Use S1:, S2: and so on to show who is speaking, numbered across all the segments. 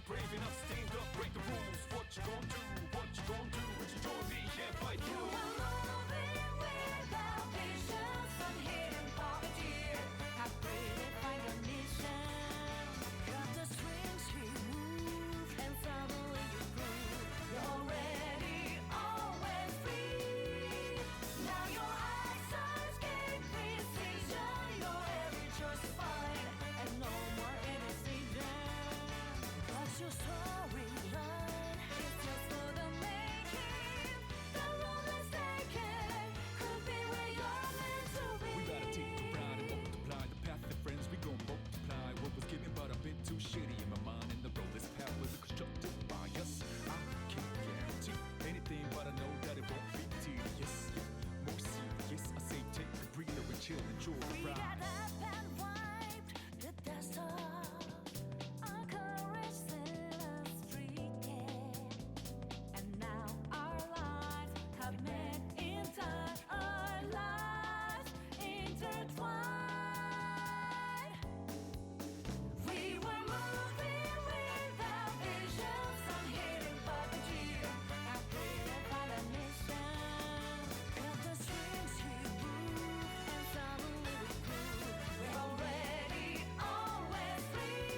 S1: brave enough, stand up, break the rules. What you gonna do? What you gonna do? Would you join me? Yeah, fight you.
S2: Moving without patience, some hidden poverty. I pray they find a mission. Cut the strings, we move, and suddenly you prove you're already always free. Now your eyesight gain precision. Your every choice is fine, and no more indecision. What's your storyline? It's just for the making. The road that's taken could be where you're meant to be.
S1: We gotta take a ride and multiply the path of friends. We gon' multiply what was given, but I've been too shitty in my mind. And the road this path was constructed by us. I can't guarantee anything, but I know that it won't be tedious. More serious, I say take a breather and chill, enjoy the
S2: We got
S1: ride.
S2: up and wiped the dust off. Our courage set us free, yeah. And now our lives have met in time. Our lives intertwined. We were moving without vision, some hidden puppeteer. I pray they find a mission. Cut the strings, we move, and suddenly we prove we're already always free.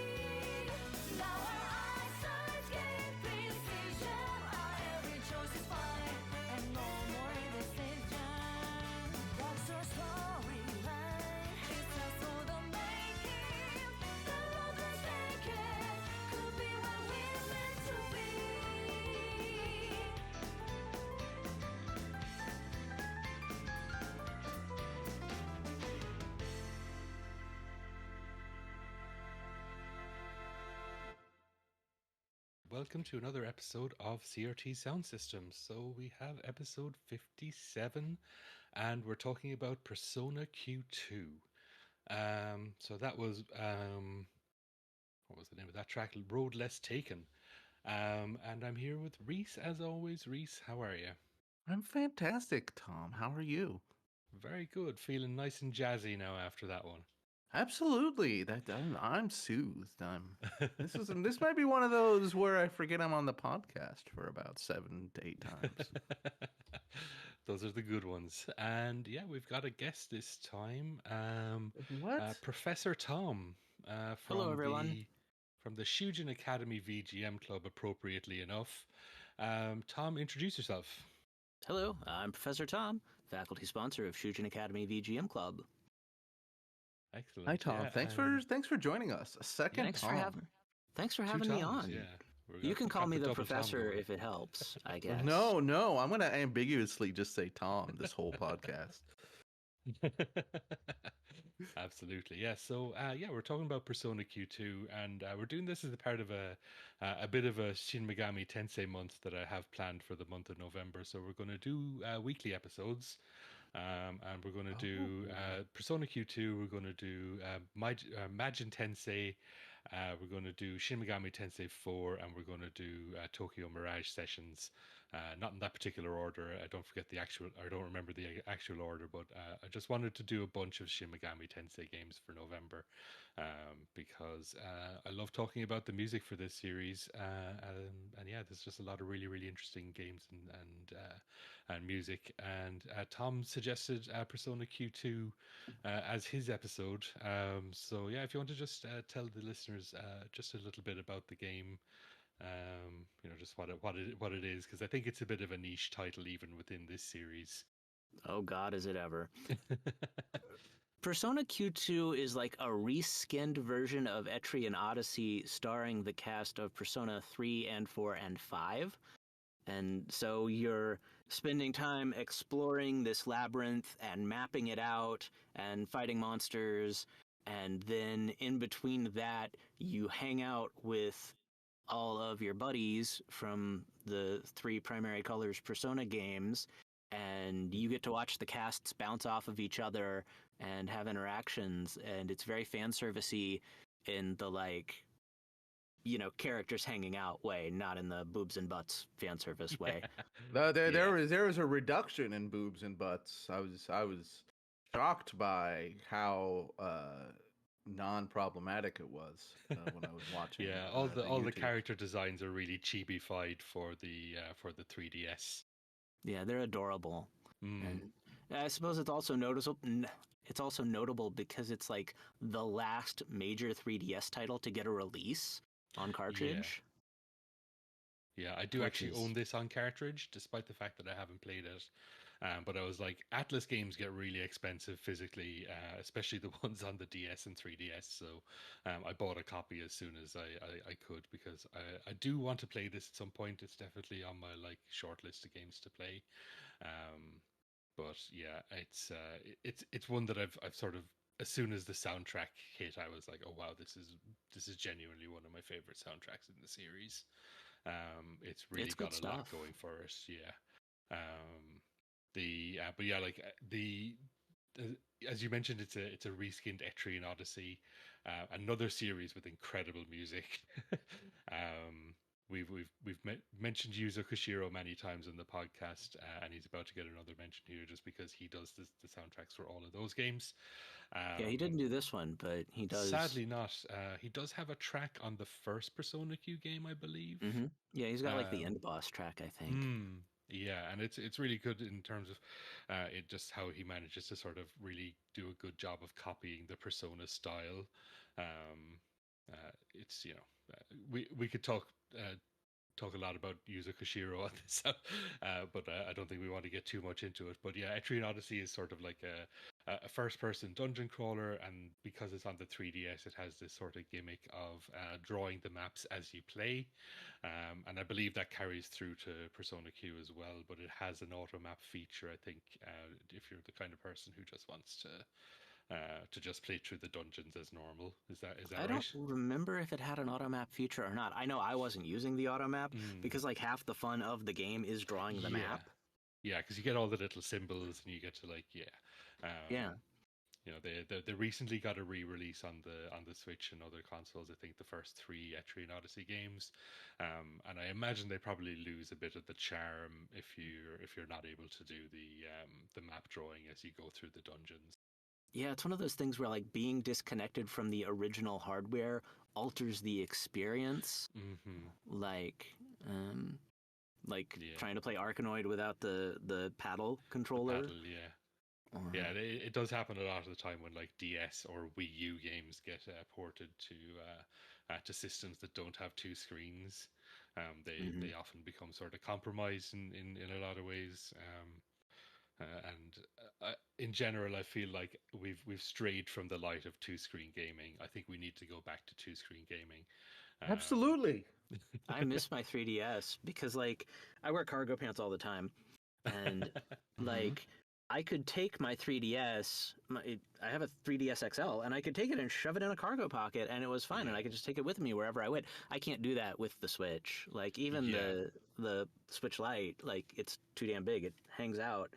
S2: Now our eyesight gain precision. Our every choice is fine, and no more indecision. What's your storyline? It's just for the making. The road that's taken could be where we're meant to be.
S3: Welcome to another episode of CRT Sound Systems. So we have episode 57, and we're talking about Persona Q2. So that was what was the name of that track? Road Less Taken. And I'm here with Reese as always. Reese, how are you?
S4: I'm fantastic, Tom. How are you?
S3: Very good. Feeling nice and jazzy now after that one.
S4: Absolutely. I'm soothed. This might be one of those where I forget I'm on the podcast for about 7 to 8 times.
S3: Those are the good ones. And yeah, we've got a guest this time.
S4: What?
S3: Professor Tom. From
S5: Hello, everyone.
S3: From the Shujin Academy VGM Club, appropriately enough. Tom, introduce yourself.
S5: Hello, I'm Professor Tom, faculty sponsor of Shujin Academy VGM Club.
S3: Excellent.
S4: Hi, Tom.
S3: Yeah,
S4: thanks for joining us. A second
S5: Thanks
S4: Tom.
S5: for
S3: two
S5: having me
S3: Toms,
S5: on.
S3: Yeah.
S5: You can call me the
S3: double Tom
S5: professor
S3: going.
S5: if it helps, I guess.
S4: No, I'm going to ambiguously just say Tom this whole podcast.
S3: Absolutely, yeah. So, we're talking about Persona Q2, and we're doing this as a part of a bit of a Shin Megami Tensei month that I have planned for the month of November. So we're going to do weekly episodes, and we're going to do Persona Q2. We're going to do Majin Tensei. We're going to do Shin Megami Tensei 4, and we're going to do Tokyo Mirage Sessions. Not in that particular order. I don't remember the actual order, but I just wanted to do a bunch of Shin Megami Tensei games for November, because I love talking about the music for this series, and yeah, there's just a lot of really, really interesting games and music. And Tom suggested Persona Q2 as his episode. So yeah, if you want to just tell the listeners just a little bit about the game. Just what it is, because I think it's a bit of a niche title even within this series.
S5: Oh God, is it ever. Persona Q2 is like a reskinned version of Etrian Odyssey starring the cast of Persona 3 and 4 and 5. And so you're spending time exploring this labyrinth and mapping it out and fighting monsters. And then in between that, you hang out with all of your buddies from the 3 primary colors Persona games, and you get to watch the casts bounce off of each other and have interactions, and it's very fan servicey in the characters hanging out way, not in the boobs and butts fan service way.
S4: There was a reduction in boobs and butts. I was shocked by how non-problematic it was when I was watching.
S3: Yeah,
S4: the
S3: all the
S4: YouTube.
S3: character designs are really chibi-fied for the 3DS.
S5: Yeah, they're adorable.
S3: Mm,
S5: And I suppose it's also noticeable. It's also notable because it's like the last major 3DS title to get a release on
S3: yeah,
S5: cartridge,
S3: yeah. I do
S5: which
S3: actually
S5: is
S3: own this on cartridge, despite the fact that I haven't played it. But I was like, Atlas games get really expensive physically, especially the ones on the DS and 3DS. So I bought a copy as soon as I could because I do want to play this at some point. It's definitely on my like short list of games to play. Um, but yeah, it's one that I've sort of, as soon as the soundtrack hit, I was like, oh wow, this is genuinely one of my favorite soundtracks in the series. It's really
S5: it's good
S3: got a lot
S5: stuff.
S3: going for it. Yeah. The but yeah, like uh, as you mentioned, it's a reskinned Etrian Odyssey, another series with incredible music. um, we've mentioned Yuzo Koshiro many times in the podcast, and he's about to get another mention here just because he does the soundtracks for all of those games.
S5: Yeah, he
S3: Um,
S5: didn't do this one, but he does.
S3: Sadly, not. He does have a track on the first Persona Q game, I believe.
S5: Yeah, he's got like the
S3: Um,
S5: end boss track, I think.
S3: yeah, and it's really good in terms of it just how he manages to sort of really do a good job of copying the Persona style. Um, it's we could talk a lot about Yuzo Koshiro on this, but I don't think we want to get too much into it. But yeah, Etrian Odyssey is sort of like a first-person dungeon crawler, and because it's on the 3DS, it has this sort of gimmick of drawing the maps as you play, and I believe that carries through to Persona Q as well. But it has an auto map feature, I think, if you're the kind of person who just wants to just play through the dungeons as normal. Is that
S5: I
S3: right?
S5: don't remember if it had an auto map feature or not. I know I wasn't using the auto map
S3: Mm,
S5: because like half the fun of the game is drawing the
S3: yeah.
S5: map.
S3: Yeah, because you get all the little symbols and you get to like
S5: Yeah.
S3: they recently got a re-release on the Switch and other consoles. I think the first three Etrian Odyssey games, and I imagine they probably lose a bit of the charm if you're not able to do the map drawing as you go through the dungeons.
S5: Yeah, it's one of those things where like being disconnected from the original hardware alters the experience.
S3: Mm-hmm.
S5: Like, um, like
S3: Yeah,
S5: trying to play Arkanoid without the paddle
S3: the
S5: controller.
S3: paddle. Yeah. Yeah,
S5: Or
S3: it does happen a lot of the time when like DS or Wii U games get ported to systems that don't have two screens. They
S5: Mhm.
S3: often become sort of compromised in a lot of ways. And in general, I feel like we've strayed from the light of two screen gaming. I think we need to go back to two screen gaming. Um,
S4: Absolutely.
S5: I miss my 3DS because like I wear cargo pants all the time, and
S4: Hmm.
S5: like I could take my 3DS, I have a 3DS XL, and I could take it and shove it in a cargo pocket, and it was fine, and
S3: yeah,
S5: I could just take it with me wherever I went. I can't do that with the Switch. Like even
S3: yeah.
S5: the Switch Lite, like it's too damn big. It hangs out,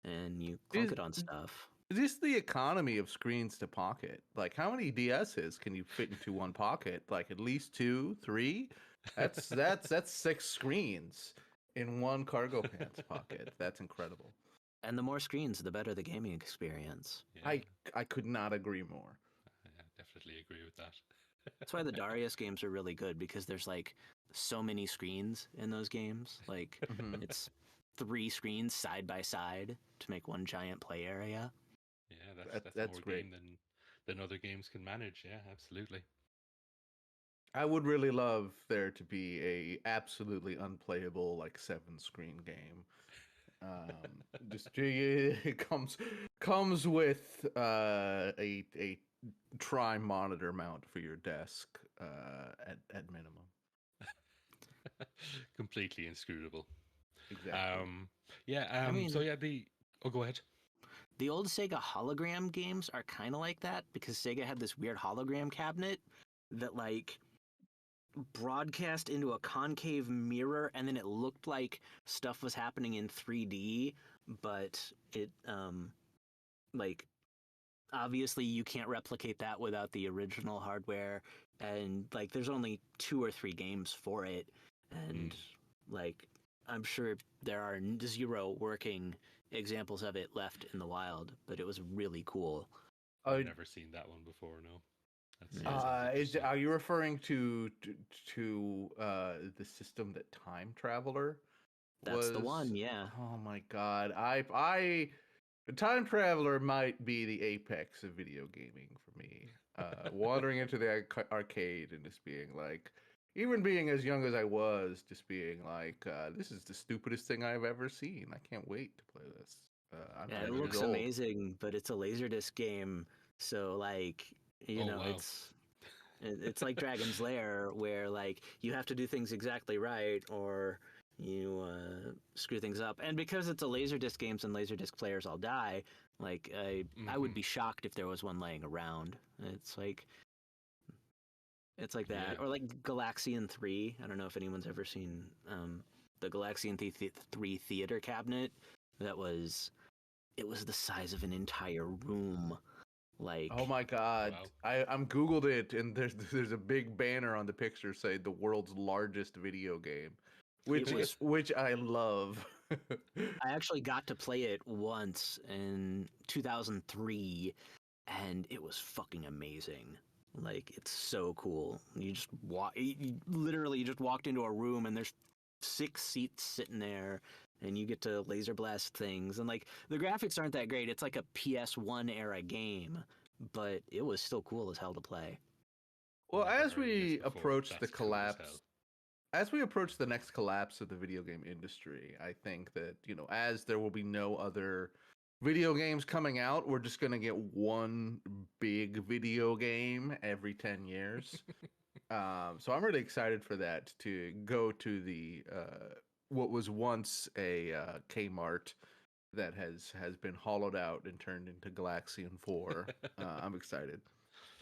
S5: and you clunk
S4: Is
S5: it on stuff.
S4: just the economy of screens to pocket? Like, how many DSs can you fit into one pocket? Like, at least two, three? That's six screens in one cargo pants pocket. That's incredible.
S5: And the more screens, the better the gaming experience.
S3: Yeah,
S4: I could not agree more.
S3: I definitely agree with that.
S5: That's why the Darius games are really good because there's like so many screens in those games. Like
S4: Hmm.
S5: it's three screens side by side to make one giant play area.
S3: Yeah, that's
S4: That's
S3: more
S4: great.
S3: game than other games can manage. Yeah, absolutely.
S4: I would really love there to be a absolutely unplayable like seven screen game. Just it comes with a tri monitor mount for your desk at minimum.
S3: Completely inscrutable.
S4: Exactly.
S3: Um, yeah.
S5: I
S3: So
S5: mean,
S3: yeah, oh, go ahead.
S5: the old Sega hologram games are kind of like that because Sega had this weird hologram cabinet that like broadcast into a concave mirror and then it looked like stuff was happening in 3D, but it like obviously you can't replicate that without the original hardware, and like there's only two or three games for it, and
S3: Mm,
S5: like I'm sure there are zero working examples of it left in the wild, but it was really cool.
S3: I've
S4: I
S3: never seen that one before. No. That
S5: Yeah.
S3: sounds interesting.
S4: Are you referring to the system that Time Traveler
S5: That's the
S4: was?
S5: one, yeah.
S4: Oh my god, the Time Traveler might be the apex of video gaming for me. Wandering into the arcade and just being like, even being as young as I was, just being like, this is the stupidest thing I've ever seen. I can't wait to play this. I'm
S5: Yeah,
S4: 10
S5: it
S4: years
S5: looks
S4: old.
S5: amazing, but it's a Laserdisc game, so like,
S3: Oh, wow.
S5: it's like Dragon's Lair, where like you have to do things exactly right, or you screw things up. And because it's a Laserdisc games and Laserdisc players all die, like I would
S3: Mhm.
S5: be shocked if there was one laying around. It's like that,
S3: Yeah.
S5: or like Galaxian 3. I don't know if anyone's ever seen the Galaxian 3 theater cabinet. It was the size of an entire room. Like,
S4: Oh my god.
S3: Wow.
S4: I'm Googled it and there's a big banner on the picture saying the world's largest video game.
S5: it was.
S4: Which I love.
S5: I actually got to play it once in 2003, and it was fucking amazing. Like, it's so cool. You just literally just walked into a room and there's 6 seats sitting there, and you get to laser blast things. And like, the graphics aren't that great. It's like a PS1 era game, but it was still cool as hell to play.
S4: Well,
S3: Never
S4: as
S3: heard of this
S4: we
S3: before.
S4: approach the
S3: That's cool as hell.
S4: collapse, as we approach the next collapse of the video game industry, I think that, as there will be no other video games coming out, we're just going to get one big video game every 10 years. So I'm really excited for that to go to the what was once a Kmart that has been hollowed out and turned into Galaxian 4. I'm excited.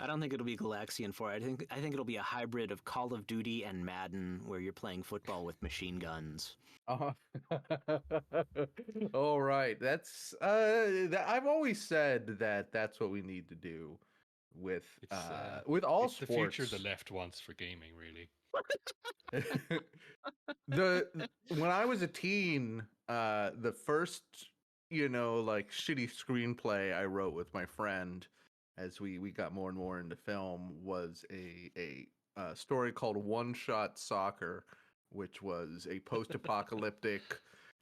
S5: I don't think it'll be Galaxian 4. I think it'll be a hybrid of Call of Duty and Madden, where you're playing football with machine guns.
S4: Uh-huh. All right. That's I've always said that that's what we need to do with with all
S3: It's the future
S4: sports.
S3: the left wants for gaming, really.
S4: the when I was a teen, the first, like shitty screenplay I wrote with my friend as we got more and more into film was a story called One Shot Soccer, which was a post-apocalyptic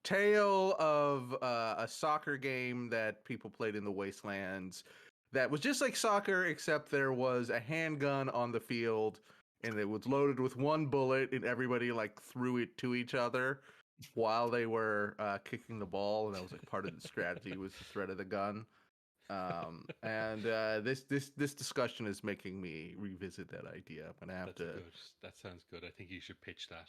S4: tale of a soccer game that people played in the wastelands that was just like soccer, except there was a handgun on the field and it was loaded with one bullet and everybody like threw it to each other while they were kicking the ball, and that was like part of the strategy was the threat of the gun. And this discussion is making me revisit that idea. I'm gonna have
S3: That's
S4: to.
S3: good. That sounds good. I think you should pitch that.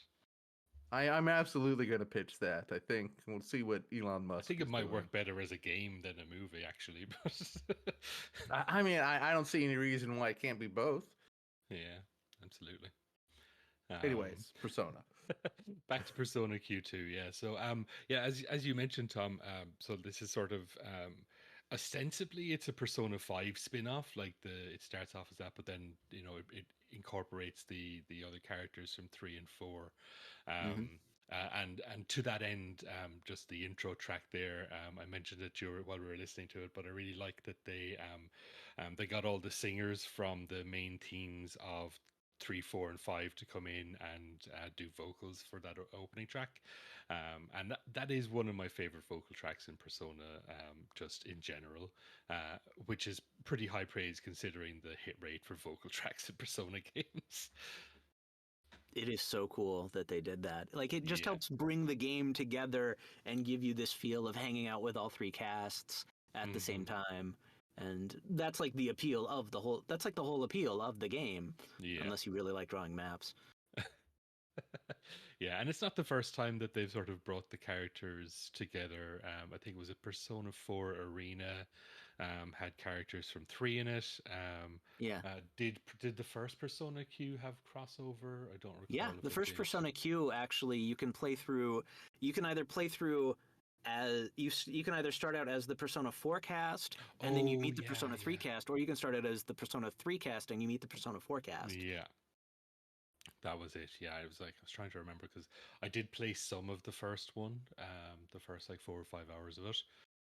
S4: I'm absolutely gonna pitch that. I think we'll see what Elon Musk.
S3: I think it
S4: is
S3: might
S4: doing.
S3: work better as a game than a movie, actually. But
S4: I mean, I don't see any reason why it can't be both.
S3: yeah, absolutely.
S4: Anyways, Persona.
S3: Back to Persona Q2, yeah. So yeah, as you mentioned, Tom, so this is sort of ostensibly it's a Persona 5 spin-off, like it starts off as that, but then it incorporates the other characters from 3 and 4.
S5: Mhm.
S3: And to that end, just the intro track there, I mentioned it while we were listening to it, but I really like that they got all the singers from the main themes of 3, 4, and 5 to come in and do vocals for that opening track. And that is one of my favorite vocal tracks in Persona, just in general, which is pretty high praise considering the hit rate for vocal tracks in Persona games.
S5: It is so cool that they did that. Like, it just
S3: Yeah.
S5: helps bring the game together and give you this feel of hanging out with all 3 casts at the same time. And that's like the appeal of the whole. That's like the whole appeal of the game,
S3: Yeah.
S5: unless you really like drawing maps.
S3: Yeah, and it's not the first time that they've sort of brought the characters together. I think it was a Persona 4 Arena had characters from 3 in it.
S5: Yeah.
S3: Did the first Persona Q have crossover? I don't recall.
S5: Yeah,
S3: if
S5: the
S3: it
S5: first
S3: did.
S5: Persona Q actually you can play through. You can either play through as you can either start out as the Persona 4 cast and then you
S3: Oh,
S5: meet the
S3: yeah,
S5: Persona 3
S3: yeah.
S5: cast, or you can start out as the Persona 3 cast and you meet the Persona 4 cast.
S3: Yeah. That was it. Yeah, I was trying to remember because I did play some of the first one, the first like 4 or 5 hours of it.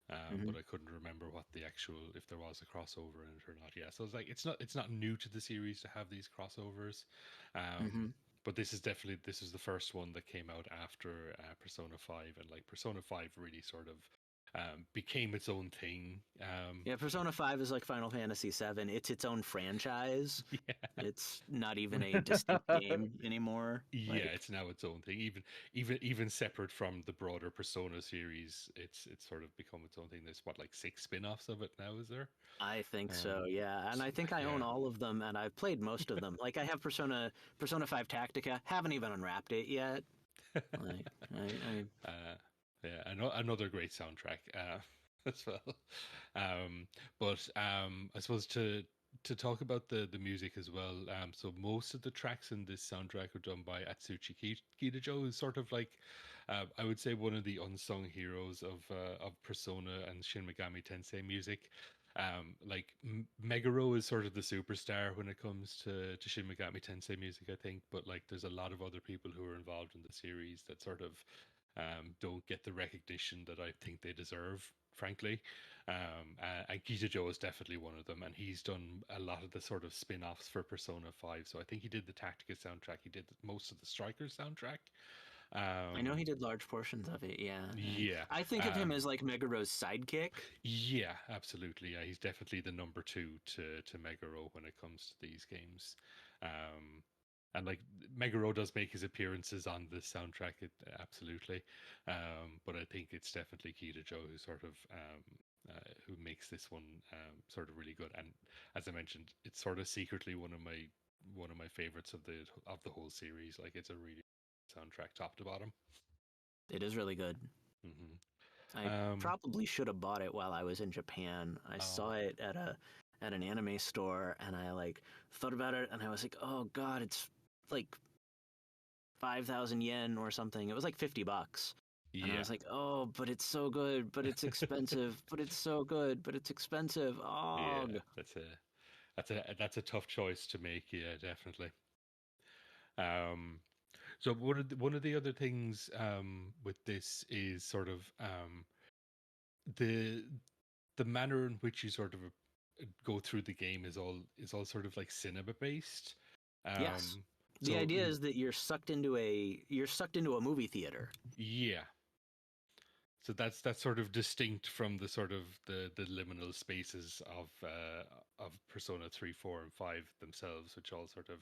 S3: but I couldn't remember what the actual, if there was a crossover in it or not. Yeah, so it's like it's not new to the series to have these crossovers, but this is the first one that came out after Persona 5, and like Persona 5 really sort of became its own thing.
S5: Yeah, Persona 5 is like Final Fantasy 7. It's its own franchise.
S3: Yeah.
S5: It's not even a distinct game anymore.
S3: Yeah,
S5: Like,
S3: it's now its own thing. Even separate from the broader Persona series, it's sort of become its own thing. There's what, like 6 spin-offs of it now, is there?
S5: I think so, yeah. And I
S3: So,
S5: think I own
S3: yeah.
S5: all of them, and I've played most of them. Like, I have Persona 5 Tactica. Haven't even unwrapped it yet. Like, I
S3: Yeah, another great soundtrack as well. But I suppose to talk about the music as well. So most of the tracks in this soundtrack are done by Atsushi Kitajoh, who's sort of like I would say one of the unsung heroes of Persona and Shin Megami Tensei music. Like Meguro is sort of the superstar when it comes to Shin Megami Tensei music, I think. But like, there's a lot of other people who are involved in the series that sort of don't get the recognition that I think they deserve, frankly. And Kitajoh is definitely one of them, and he's done a lot of the sort of spin-offs for Persona 5. So I think he did the Tactica soundtrack, he did most of the Striker soundtrack.
S5: know he did large portions of it, yeah. And
S3: Yeah.
S5: I think of him as like Meguro's sidekick.
S3: Yeah, absolutely. Yeah, he's definitely the number two to Meguro when it comes to these games. And like Meguro does make his appearances on the soundtrack, absolutely. But I think it's definitely Kitajoh who sort of who makes this one sort of really good. And as I mentioned, it's sort of secretly one of my favorites of the whole series. Like, it's a really soundtrack, top to bottom.
S5: It is really good.
S3: Hmm
S5: I probably should have bought it while I was in Japan. I saw it at an anime store, and I like thought about it, and I was like, oh god, it's like 5,000 yen or something. It was like $50. And I
S3: Yeah.
S5: was like, oh, but it's so good, but it's expensive, but it's so good, but it's expensive. Oh,
S3: Yeah, that's a tough choice to make. Yeah, definitely. Um, so one of the other things with this is sort of the the manner in which you sort of go through the game is all sort of like cinema based.
S5: yes.
S3: Um,
S5: The
S3: so
S5: idea is that you're sucked into a movie theater.
S3: yeah, so that's sort of distinct from the sort of the liminal spaces of Persona 3, 4, and 5 themselves, which all sort of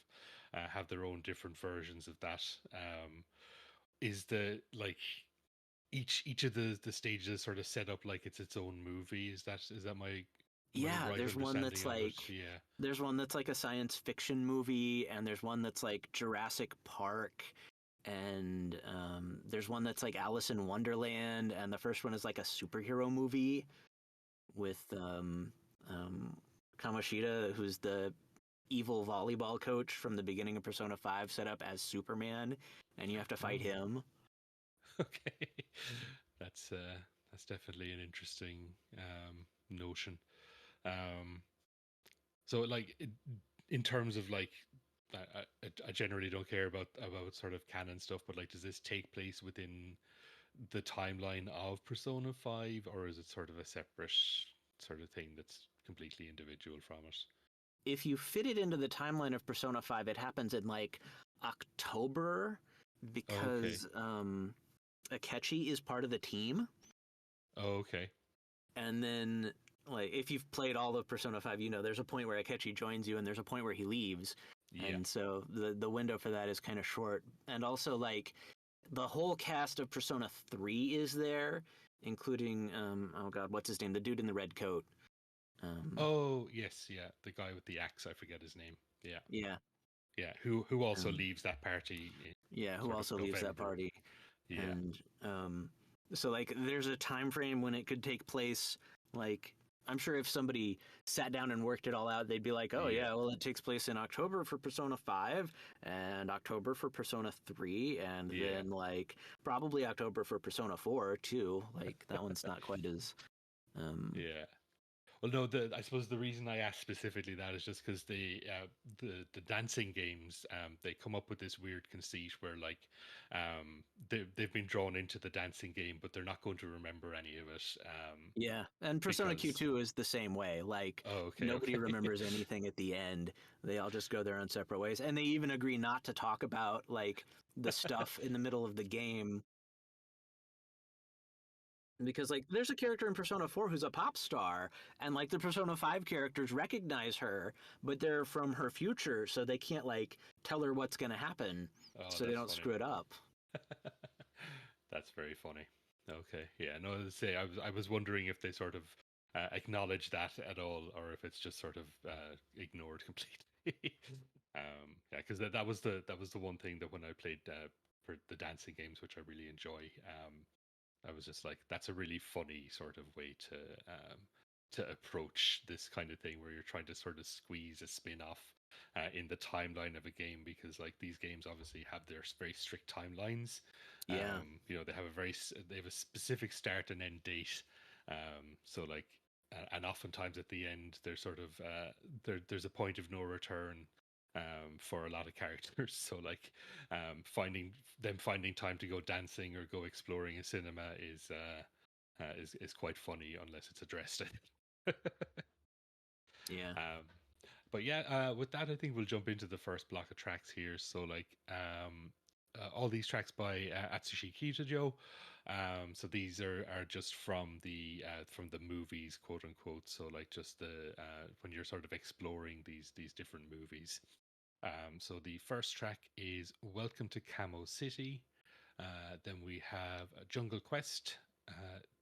S3: have their own different versions of that. Is the like each of the stages sort of set up like it's its own movie? Is that my
S5: Yeah,
S3: right understanding of it? Yeah.
S5: there's one that's like a science fiction movie, and there's one that's like Jurassic Park, and there's one that's like Alice in Wonderland, and the first one is like a superhero movie with Kamoshida, who's the evil volleyball coach from the beginning of Persona 5, set up as Superman, and you have to fight
S3: Oh.
S5: him.
S3: Okay, that's definitely an interesting notion. Um, so like in terms of like, I generally don't care about sort of canon stuff, but like, does this take place within the timeline of Persona 5, or is it sort of a separate sort of thing that's completely individual from it?
S5: If you fit it into the timeline of Persona 5, it happens in like October
S3: Okay.
S5: because Akechi is part of the team.
S3: Okay.
S5: And then, like, if you've played all of Persona 5, you know there's a point where Akechi joins you and there's a point where he leaves.
S3: Yeah.
S5: And so the window for that is kind of short. And also, like, the whole cast of Persona 3 is there, including, oh god, what's his name? The dude in the red coat.
S3: Oh, yes, yeah, the guy with the axe, I forget his name. Yeah.
S5: Yeah.
S3: Yeah, who also
S5: Um,
S3: leaves that party
S5: Yeah, who
S3: sort of
S5: also leaves that
S3: November.
S5: party.
S3: Yeah.
S5: And so like there's a time frame when it could take place. Like, I'm sure if somebody sat down and worked it all out, they'd be like, oh
S3: Yeah.
S5: yeah, well, it takes place in October for Persona 5 and October for Persona 3 and
S3: Yeah.
S5: then like probably October for Persona 4 too. Like, that one's not quite as
S3: Yeah. Well, no, I suppose the reason I asked specifically that is just because the dancing games, they come up with this weird conceit where like they've been drawn into the dancing game, but they're not going to remember any of it.
S5: Yeah, and Persona
S3: Because
S5: Q2 is the same way. Like
S3: oh, okay,
S5: nobody
S3: okay.
S5: remembers anything at the end. They all just go their own separate ways, and they even agree not to talk about like the stuff in the middle of the game because like there's a character in Persona 4 who's a pop star, and like the Persona 5 characters recognize her, but they're from her future, so they can't like tell her what's going to happen,
S3: Oh,
S5: so they
S3: that's
S5: don't
S3: funny.
S5: screw it up.
S3: That's very funny. Okay, yeah. No, as I say, I was wondering if they sort of acknowledge that at all, or if it's just sort of ignored completely. Yeah, because that was the one thing that when I played for the dancing games, which I really enjoy, I was just like, that's a really funny sort of way to approach this kind of thing where you're trying to sort of squeeze a spin-off in the timeline of a game, because like these games obviously have their very strict timelines.
S5: Yeah.
S3: You know, they have a specific start and end date. So like, and oftentimes at the end, there's sort of there's a point of no return for a lot of characters. So like, finding time to go dancing or go exploring a cinema is quite funny unless it's addressed.
S5: Yeah.
S3: But yeah, with that, I think we'll jump into the first block of tracks here. So like, all these tracks by Atsushi Kitajoh. So these are just from the movies, quote unquote. So like just the when you're sort of exploring these different movies. So the first track is "Welcome to Kamo City." Then we have Jungle Quest,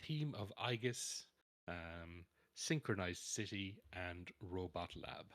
S3: theme of A.I.G.I.S, Synchronized City, and Robot Lab.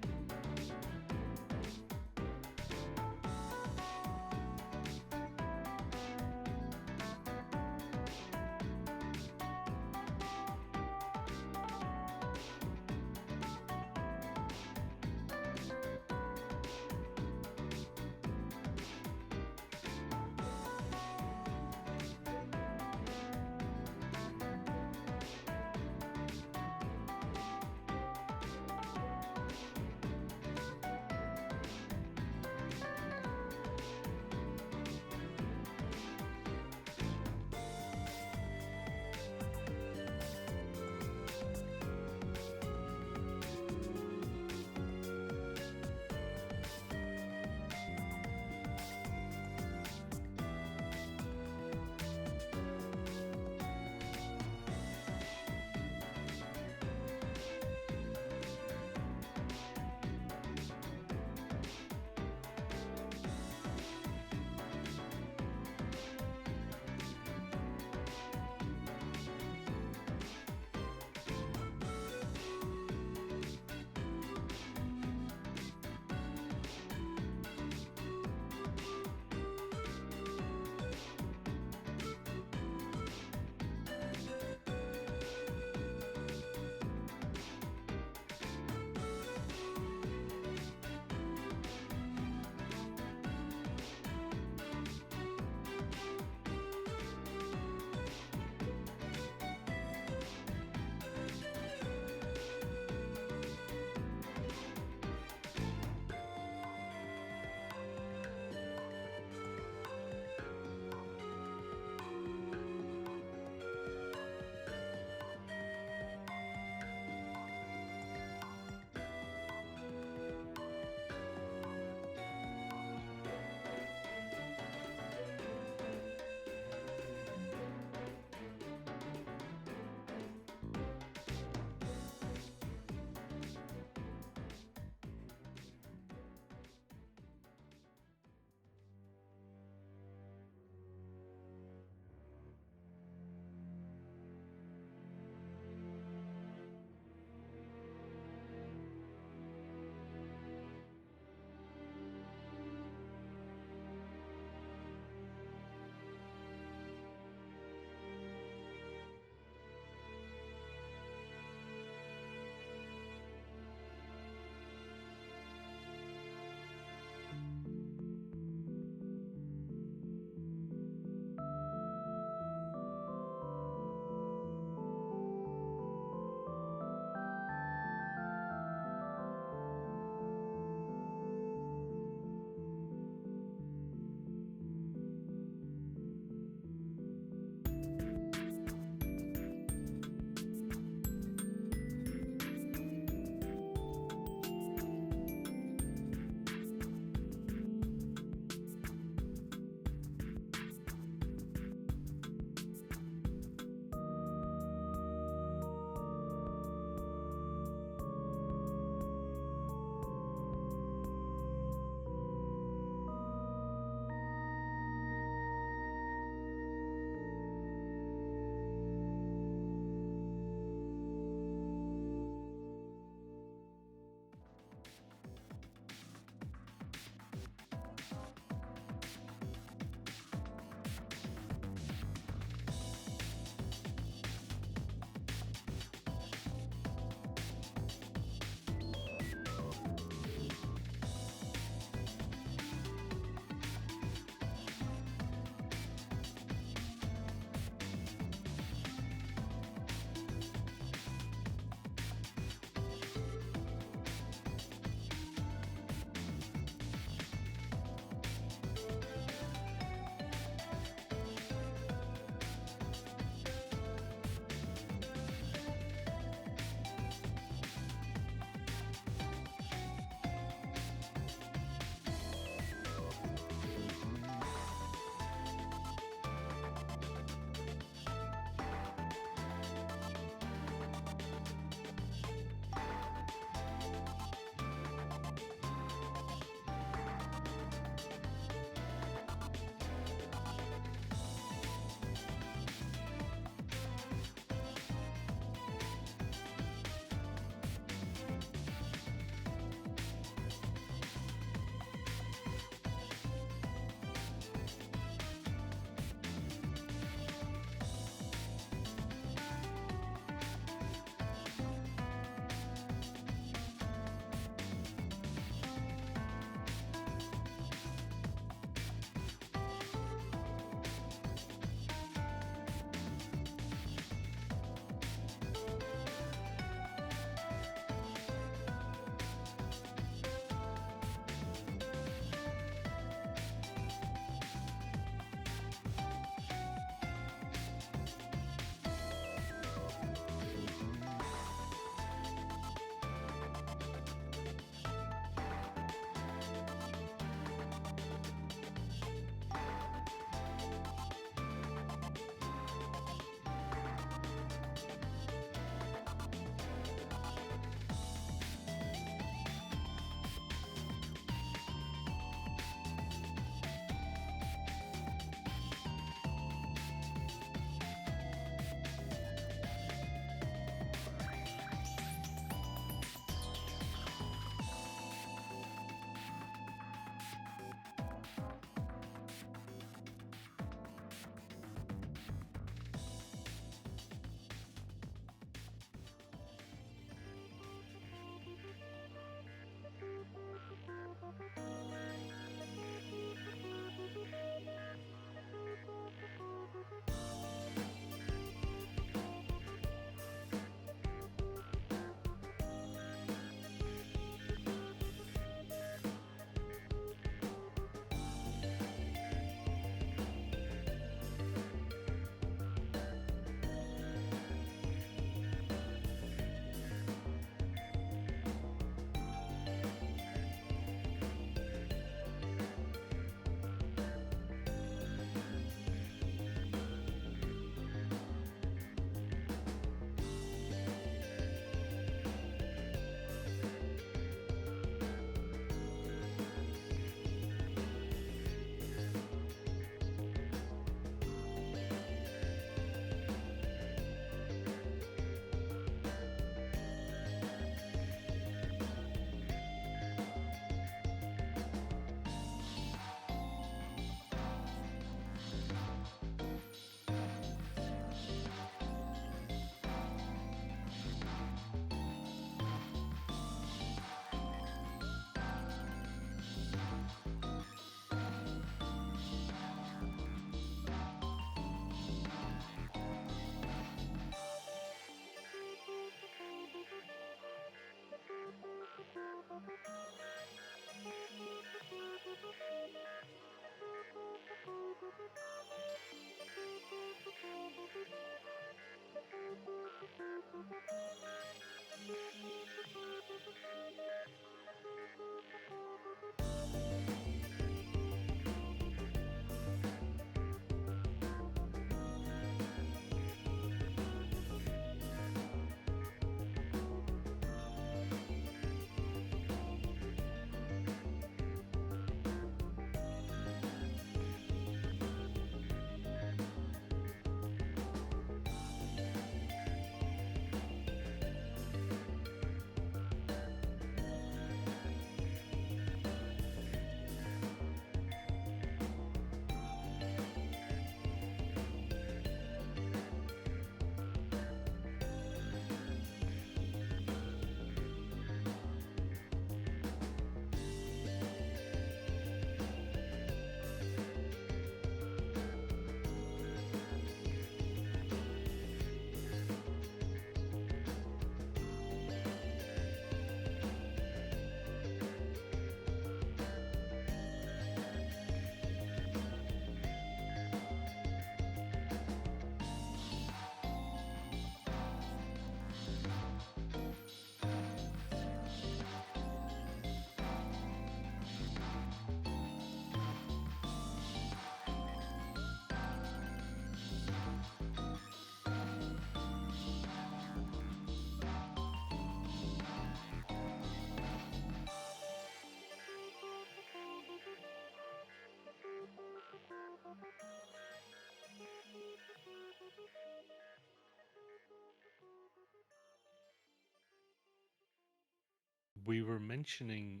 S3: we were mentioning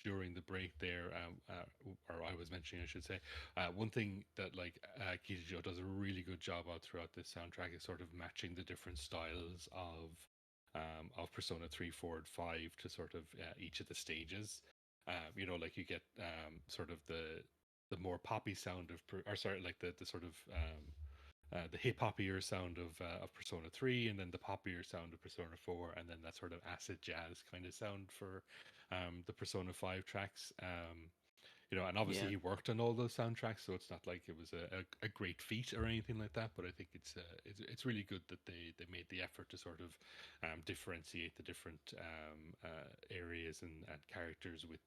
S3: during the break there, or I was mentioning, I should say, one thing that like Kitajoh does a really good job of throughout this soundtrack is sort of matching the different styles of Persona 3, 4, and 5 to sort of each of the stages. Like you get sort of the more poppy sound or sorry, like the sort of the hip hoppier sound of Persona 3, and then the poppier sound of Persona 4, and then that sort of acid jazz kind of sound for the Persona 5 tracks. And obviously
S5: Yeah.
S3: he worked on all those soundtracks, so it's not like it was a great feat or anything like that. But I think it's really good that they made the effort to sort of differentiate the different areas and characters with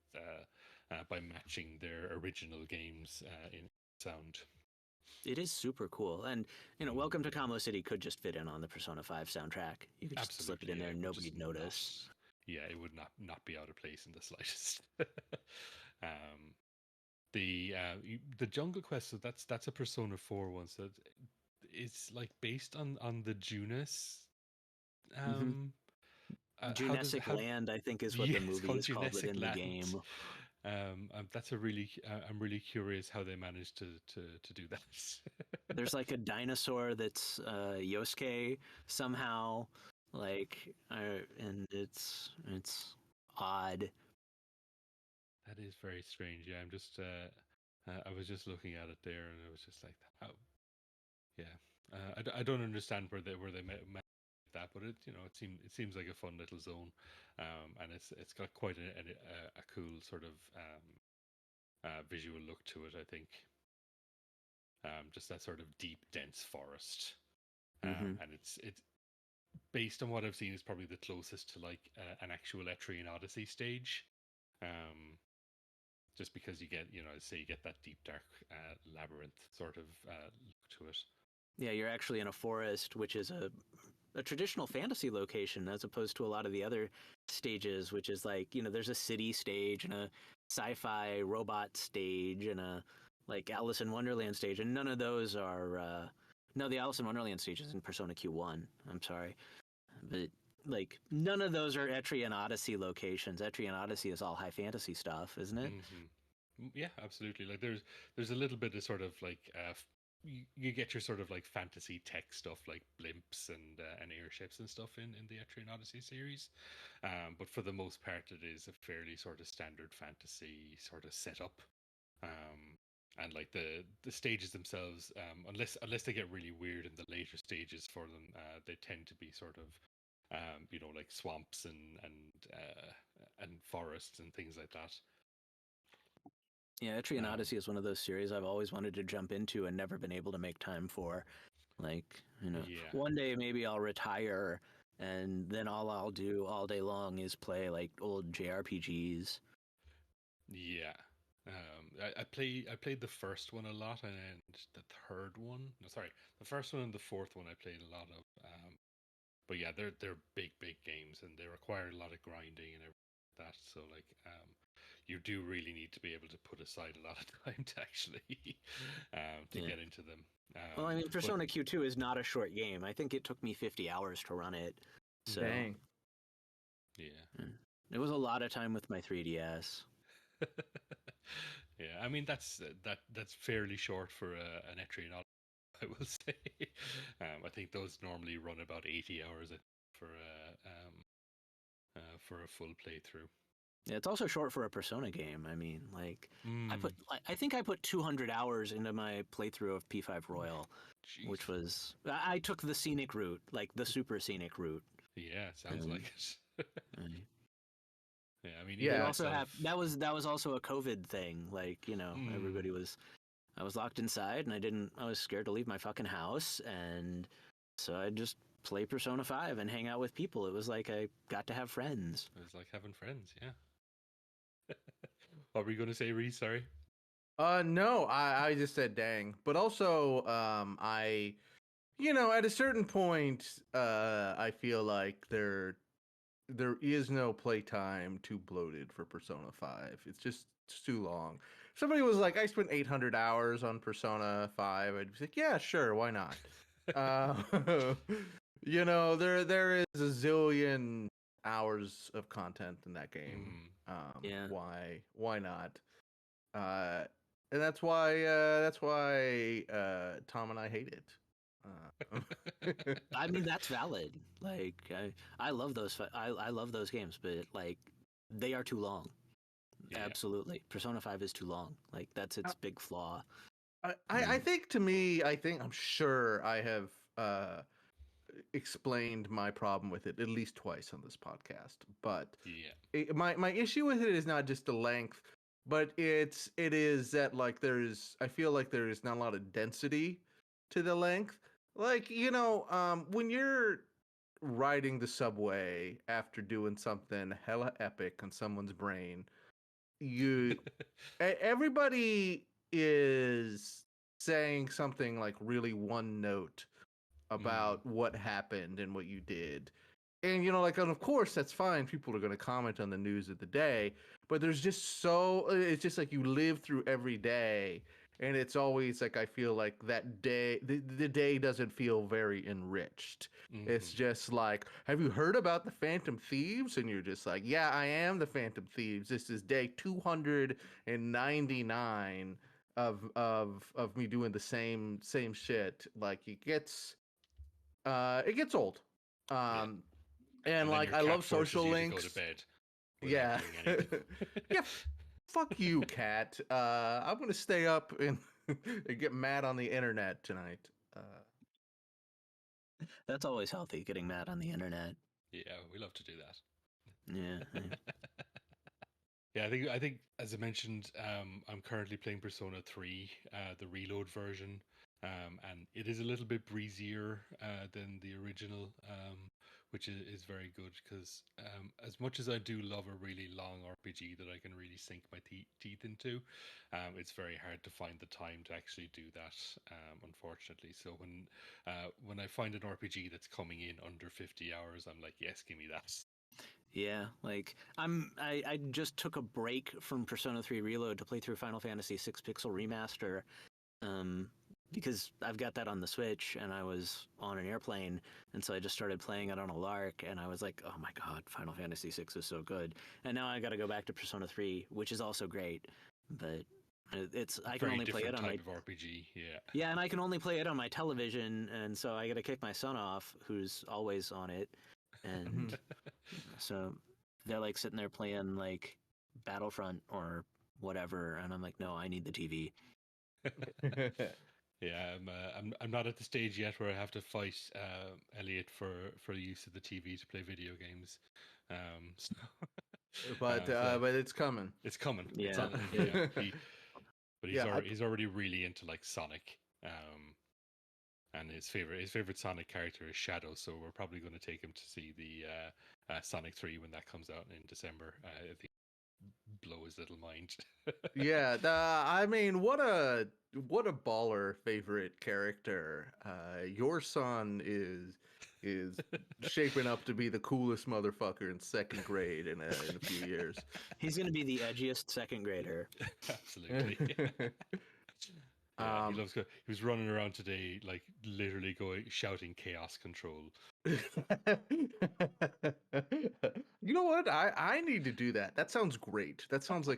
S3: by matching their original games in sound.
S5: It is super cool. And, Welcome to Kamo City could just fit in on the Persona 5 soundtrack. You could just slip it in
S3: Absolutely,
S5: there and
S3: it would just
S5: nobody'd notice.
S3: it would not be out of place in the slightest. um, the Jungle Quest, so that's a Persona 4 one. So it's like based on the Junis.
S5: Hmm.
S3: How
S5: Land, I think, is what
S3: yeah,
S5: the
S3: it's
S5: movie
S3: called
S5: is called
S3: Junesic
S5: within the
S3: Land.
S5: game.
S3: That's a really I'm really curious how they managed to do that.
S5: There's like a dinosaur that's Yosuke somehow, and it's odd.
S3: That is very strange. Yeah, I'm just I was just looking at it there, and it was just like, how? Yeah, I don't understand where they met that, but it seems like a fun little zone, and it's got quite a cool sort of visual look to it. I think just that sort of deep, dense forest,
S5: Hmm.
S3: and it's based on what I've seen is probably the closest to like an actual Etrian Odyssey stage. Um, just because you get that deep dark labyrinth sort of look to it.
S5: Yeah, you're actually in a forest, which is a traditional fantasy location as opposed to a lot of the other stages, which is like, there's a city stage and a sci-fi robot stage and a like Alice in Wonderland stage, and none of those are no, the Alice in Wonderland stage is in Persona Q1. I'm sorry. But like none of those are Etrian Odyssey locations. Etrian Odyssey is all high fantasy stuff, isn't it?
S3: Yeah, absolutely. Like there's a little bit of sort of like you get your sort of like fantasy tech stuff like blimps and airships and stuff in the Etrian Odyssey series, but for the most part it is a fairly sort of standard fantasy sort of setup. And like the stages themselves, unless they get really weird in the later stages for them, they tend to be sort of like swamps and forests and things like that.
S5: Yeah, Etrian
S3: Um,
S5: Odyssey is one of those series I've always wanted to jump into and never been able to make time for. Like,
S3: yeah,
S5: one day maybe I'll retire and then all I'll do all day long is play like old JRPGs.
S3: yeah. I played the first one a lot, and the third one. No, sorry, the first one and the fourth one I played a lot of. But yeah, they're big games, and they require a lot of grinding and everything like that. So like, you do really need to be able to put aside a lot of time to actually to
S5: Yeah.
S3: get into them.
S5: Well, I mean,
S3: But
S5: Persona Q2 is not a short game. I think it took me 50 hours to run it. So,
S4: Dang.
S3: yeah.
S5: yeah. It was a lot of time with my 3DS.
S3: Yeah, I mean that's fairly short for an Etrian Odyssey, I will say. I think those normally run about 80 hours for a full playthrough.
S5: Yeah, it's also short for a Persona game. I mean, like,
S3: Mm,
S5: I think I put 200 hours into my playthrough of P5 Royal, which
S3: jeez.
S5: was, I took the scenic route, like the super scenic route.
S3: Yeah, sounds
S5: Um,
S3: like it.
S5: I-
S3: Yeah, I mean
S5: They
S3: even
S4: Yeah.
S5: also
S3: myself.
S5: have that was also a COVID thing. Like,
S3: Mm,
S5: everybody was I was locked inside and I was scared to leave my fucking house, and so I just play Persona 5 and hang out with people. It was like I got to have friends.
S3: it was like having friends. Yeah. What were you going to say, Reese? Sorry.
S4: No, I just said dang. But also, at a certain point, I feel like there is no playtime too bloated for Persona 5. It's too long. If somebody was like, I spent 800 hours on Persona 5, I'd be like, yeah, sure, why not? Uh, there is a zillion hours of content in that game.
S5: Yeah.
S4: Why not? And that's why Tom and I hate it.
S5: I mean, that's valid. Like, I love those. I love those games, but like, they are too long.
S3: Yeah.
S5: Absolutely, Persona 5 is too long. Like, that's its big flaw.
S4: I think to me, I'm sure I have explained my problem with it at least twice on this podcast. But
S3: Yeah.
S4: my issue with it is not just the length, but it is that like I feel like there is not a lot of density to the length. Like, when you're riding the subway after doing something hella epic on someone's brain, everybody is saying something like really one note about what happened and what you did. And like, and of course that's fine, people are going to comment on the news of the day, but there's just it's just like you live through every day, and it's always like I feel like that day the day doesn't feel very enriched. It's just like, have you heard about the Phantom Thieves? And you're just like, yeah, I am the Phantom Thieves. This is day 299 of me doing the same shit. Like, it gets old. And like,
S3: your
S4: I
S3: cat
S4: love
S3: forces
S4: social
S3: you
S4: links.
S3: to go to bed without
S4: Yeah.
S3: doing anything.
S4: Yeah. Fuck you, cat. I'm gonna stay up and get mad on the internet tonight.
S5: That's always healthy. Getting mad on the internet.
S3: Yeah, we love to do that.
S5: Yeah.
S3: Yeah, I think as I mentioned, I'm currently playing Persona 3, the Reload version, and it is a little bit breezier than the original, which is very good because as much as I do love a really long RPG that I can really sink my teeth into, it's very hard to find the time to actually do that, unfortunately. So when I find an RPG that's coming in under 50 hours, I'm like, yes, give me that.
S5: Yeah, like I just took a break from Persona 3 Reload to play through Final Fantasy 6 Pixel Remaster, because I've got that on the Switch, and I was on an airplane, and so I just started playing it on a lark, and I was like, oh my god, Final Fantasy 6 is so good, and now I got to go back to Persona 3, which is also great, but I can only play it on my
S3: type of RPG, yeah.
S5: Yeah, and I can only play it on my television, and so I got to kick my son off, who's always on it. And so they're like sitting there playing like Battlefront or whatever, and I'm like, no, I need the TV.
S3: Yeah, I'm not at the stage yet where I have to fight Elliot for the use of the TV to play video games. So,
S4: but it's coming.
S3: It's coming.
S5: Yeah.
S3: It's on, yeah. But he's
S4: Yeah,
S3: already really into like Sonic. And his favorite Sonic character is Shadow, so we're probably going to take him to see the Sonic 3 when that comes out in December. I think blow his little mind.
S4: Yeah, I mean, what a baller favorite character. Your son is shaping up to be the coolest motherfucker in second grade in a few years.
S5: He's gonna be the edgiest second grader.
S3: Absolutely. Yeah, he loves. He was running around today, like literally shouting "chaos control."
S4: You know what? I need to do that. That sounds great. That sounds
S3: He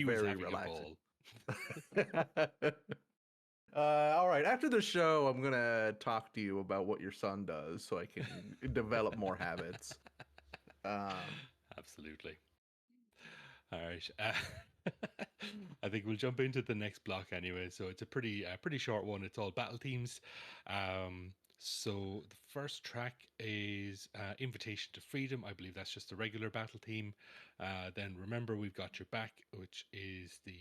S3: was
S4: very
S3: having
S4: relaxing.
S3: a ball.
S4: All right. After the show, I'm gonna talk to you about what your son does, so I can develop more habits.
S3: Absolutely. All right. I think we'll jump into the next block anyway. So it's a pretty short one. It's all battle themes. So the first track is Invitation to Freedom. I believe that's just the regular battle theme. Then Remember We've Got Your Back, which is the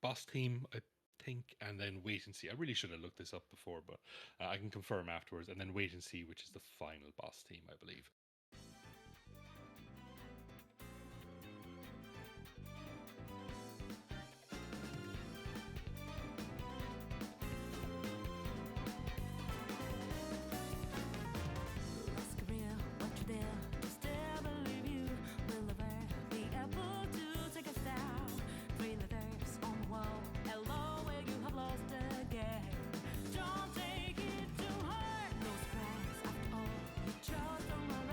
S3: boss theme, I think. And then Wait and See. I really should have looked this up before, but I can confirm afterwards. And then Wait and See, which is the final boss theme, I believe.
S2: Ask real, what you dare, still believe you will ever be able to take us down. Three letters on the wall, hello, where you have lost again. Don't take it too hard, no surprise after all. You chose the wrong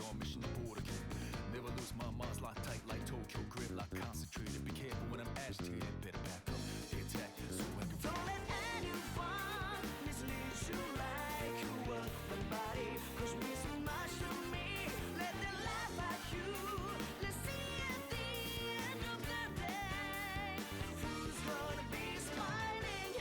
S1: on mission to board again. Never lose my mind's locked tight like Tokyo grip, like concentrated. Be careful when I'm agitated. Better back up, the attack, so I can.
S2: Don't let anyone mislead you like you were nobody. 'Cause we so much to me. Let them laugh at you. Let's see at the end of the day who's gonna be smiling.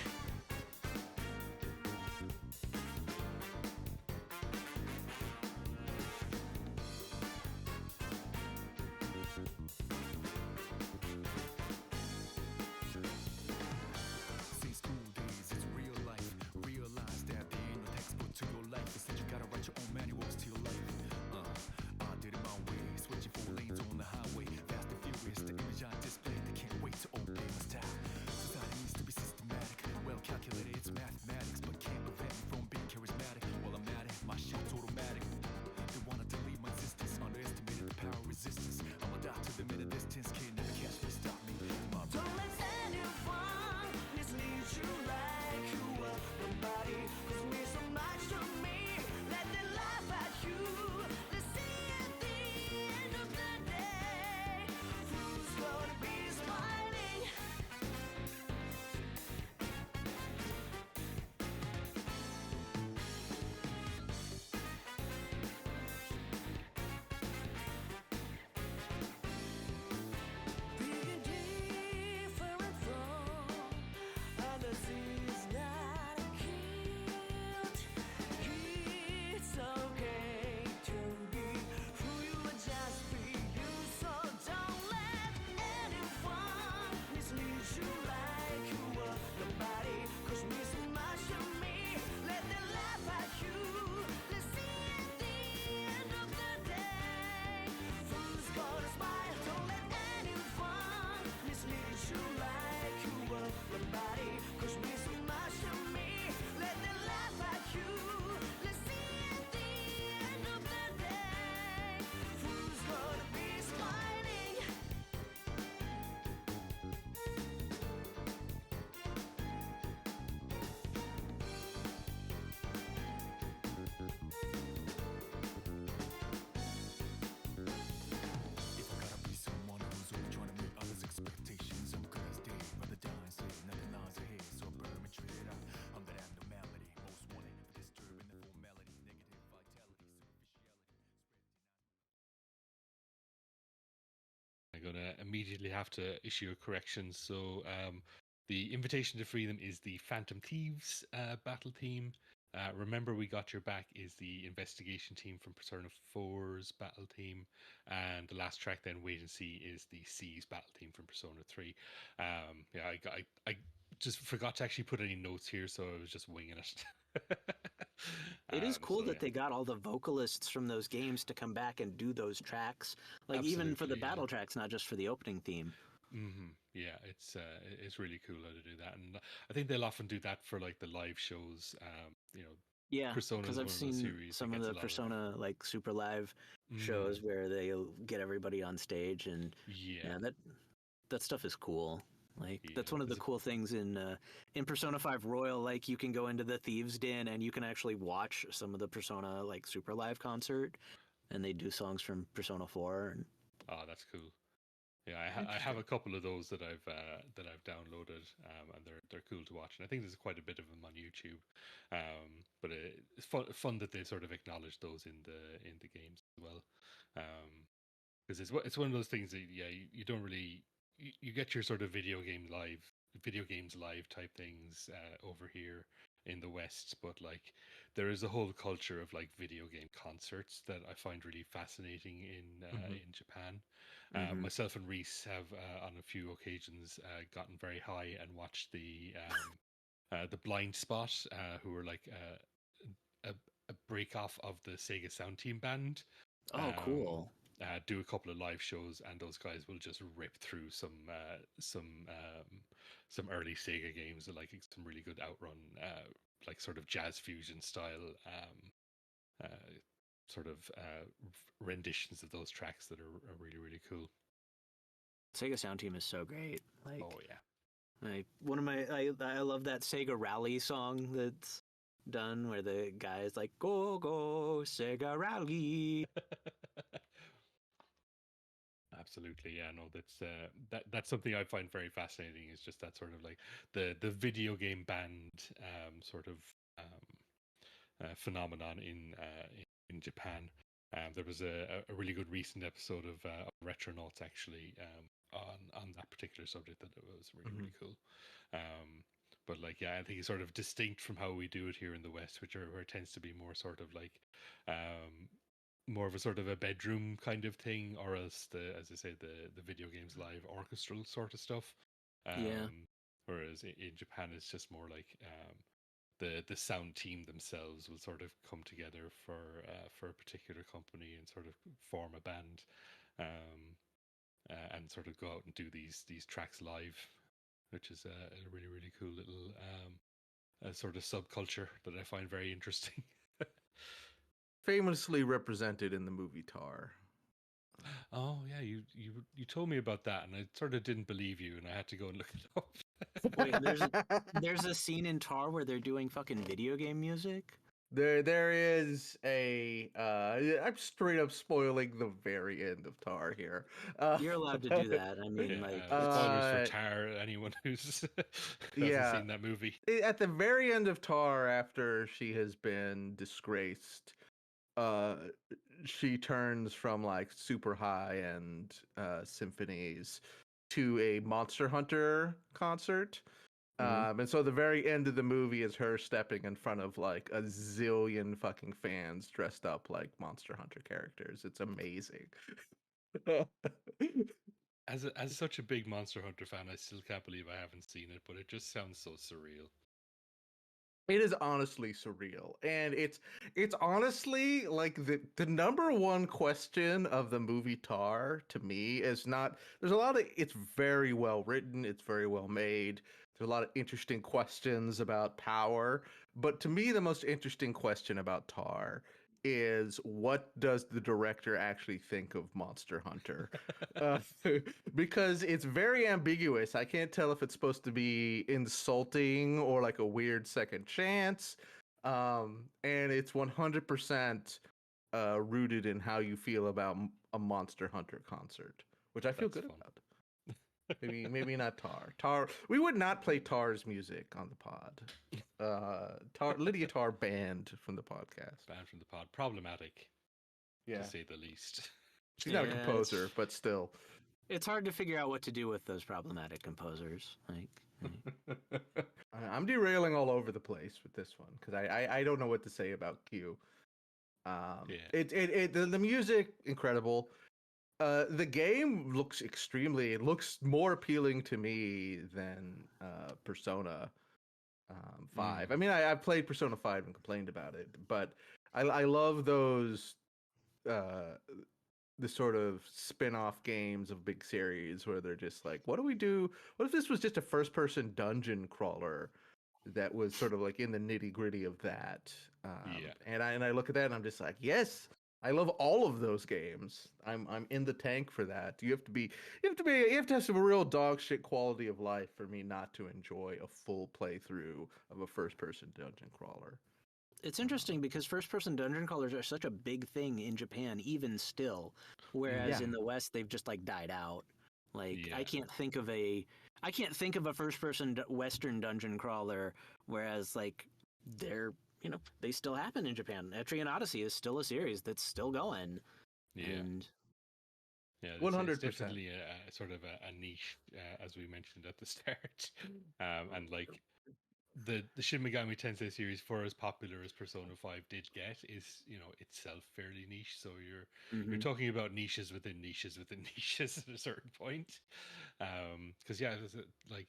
S1: Since school days, it's real life. Realize that there ain't no textbook to your life. Instead, you gotta write your own manuals to your life. I did it my way, switching 4 lanes on the highway. Fast and furious, the image I display. They can't wait to obey my style. Society needs to be systematic, well calculated. It's mathematics, but can't prevent me from being charismatic. While I'm at it, my shit's automatic. They wanna delete my existence, underestimated the power of resistance. I'm a dot to the middle distance, can't never catch me, stop me. My
S2: Don't let anyone mislead you like you were nobody. 'Cause we're so much to me. Let them laugh at you. Let's see at the end of the day who's gonna be smiling. Being different from others is not a guilt. It's okay to be who you are, just be you. So don't let anyone mislead you like you were nobody. 'Cause we're so much to me. Let them laugh at you. Let's see at the end of the day who's gonna smile. Don't let anyone mislead you like you were nobody. 'Cause we're so much to me. Let them laugh at you. Let's see at the end of the day who's gonna be smiling.
S1: If I gotta be someone who's only trying to meet others' expectations, I'm good as dead, rather die and say nothing lies ahead. So I burn and treat it out. I'm that abnormality, most wanted for disturbing the formality, negative vitality, superficiality.
S3: I'm gonna immediately have to issue a correction. So the Invitation to Freedom is the Phantom Thieves battle theme. Remember We Got Your Back is the investigation team from Persona 4's battle theme. And the last track then, Wait and See, is the C's battle theme from Persona 3. Yeah, I just forgot to actually put any notes here, so I was just winging it.
S5: It is cool
S3: so,
S5: that
S3: yeah.
S5: they got all the vocalists from those games to come back and do those tracks, like even for the
S3: Absolutely, yeah.
S5: battle tracks, not just for the opening theme.
S3: Yeah, it's really cool how to do that, and I think they'll often do that for like the live shows.
S5: Yeah,
S3: Persona
S5: because
S3: is
S5: I've
S3: one of those
S5: seen
S3: series
S5: some
S3: that
S5: of
S3: gets
S5: the
S3: a lot of-
S5: Persona like super live
S3: Mm,
S5: shows where they'll get everybody on stage, and
S3: yeah,
S5: that stuff is cool. Like that's
S3: Yeah,
S5: one of the
S3: there's a-
S5: cool things in Persona 5 Royal. Like you can go into the Thieves' Den and you can actually watch some of the Persona like super live concert, and they do songs from Persona 4. And
S3: oh, that's cool. Yeah, I have a couple of those that I've downloaded, and they're cool to watch. And I think there's quite a bit of them on YouTube. But it's fun that they sort of acknowledge those in the games as well. Because it's one of those things that you don't really you get your sort of video games live type things over here in the West, but like there is a whole culture of like video game concerts that I find really fascinating in Japan. Myself and Reese have on a few occasions gotten very high and watched the Blind Spot, who are like a break off of the Sega Sound Team band.
S5: oh, cool.
S3: Do a couple of live shows, and those guys will just rip through some early Sega games, like some really good Outrun, like sort of jazz fusion style, renditions of those tracks that are really really cool.
S5: Sega Sound Team is so great. Like,
S3: Oh yeah.
S5: I love that Sega Rally song that's done where the guy is like, go, go, Sega Rally.
S3: Absolutely, yeah. No, that's something I find very fascinating. Is just that sort of like the video game band sort of phenomenon in Japan. There was a really good recent episode of Retronauts actually on that particular subject that it was really
S4: Mhm.
S3: really cool. Um, but like yeah, I think it's sort of distinct from how we do it here in the West, where it tends to be more sort of like more of a sort of a bedroom kind of thing, or else as I say, the video games live orchestral sort of stuff.
S5: Yeah.
S3: Whereas in Japan, it's just more like the sound team themselves will sort of come together for a particular company and sort of form a band, um, and sort of go out and do these tracks live, which is a really really cool little a sort of subculture that I find very interesting.
S4: Famously represented in the movie Tar.
S3: Oh yeah, you told me about that, and I sort of didn't believe you, and I had to go and look it up.
S5: Wait, there's a scene in Tar where they're doing fucking video game music.
S4: There is a I'm straight up spoiling the very end of Tar here.
S5: You're allowed to do that. I mean,
S3: Yeah,
S5: like,
S3: spoilers for
S4: uh,
S3: Tar. Anyone who hasn't
S4: yeah,
S3: seen that movie.
S4: at the very end of Tar, after she has been disgraced, uh, she turns from like super high end symphonies to a Monster Hunter concert.
S5: mhm.
S4: And so the very end of the movie is her stepping in front of like a zillion fucking fans dressed up like Monster Hunter characters. It's amazing.
S3: As such a big Monster Hunter fan, I still can't believe I haven't seen it, but it just sounds so surreal.
S4: It is honestly surreal, and it's honestly like the number one question of the movie Tar to me is not. There's a lot of. It's very well written. It's very well made. There's a lot of interesting questions about power, but to me, the most interesting question about Tar is what does the director actually think of Monster Hunter? Uh, because it's very ambiguous. I can't tell if it's supposed to be insulting or like a weird second chance. And it's 100% rooted in how you feel about a Monster Hunter concert, which I feel
S3: That's
S4: good
S3: fun.
S4: about. Maybe not Tar. Tar. We would not play Tar's music on the pod. Lydia Tar banned from the podcast.
S3: Banned from the pod. Problematic, to
S4: Yeah,
S3: say the least.
S4: she's not a
S5: Yeah,
S4: composer, but still.
S5: it's hard to figure out what to do with those problematic composers.
S4: I'm derailing all over the place with this one because I don't know what to say about Q.
S3: Yeah.
S4: The music incredible. The game looks extremely. It looks more appealing to me than Persona 5. I mean, I've played Persona 5 and complained about it, but I love those uh the sort of spin-off games of big series where they're just like, what do we do? What if this was just a first-person dungeon crawler that was sort of like in the nitty-gritty of that?
S3: Yeah.
S4: And I look at that and I'm just like, yes, I love all of those games. I'm in the tank for that. You have to have some real dog shit quality of life for me not to enjoy a full playthrough of a first-person dungeon crawler.
S5: It's interesting because first person dungeon crawlers are such a big thing in Japan, even still. Whereas
S4: Yeah.
S5: in the West, they've just like died out. Like
S3: Yeah.
S5: I can't think of a first person Western dungeon crawler. Whereas like they're they still happen in Japan. Etrian Odyssey is still a series that's still going.
S3: Yeah.
S5: And
S3: Yeah, it's
S4: 100%.
S3: definitely a sort of a niche, as we mentioned at the start. And like the Shin Megami Tensei series, for as popular as Persona 5 did get, is itself fairly niche. So you're
S5: mhm.
S3: talking about niches within niches within niches at a certain point. Because yeah, like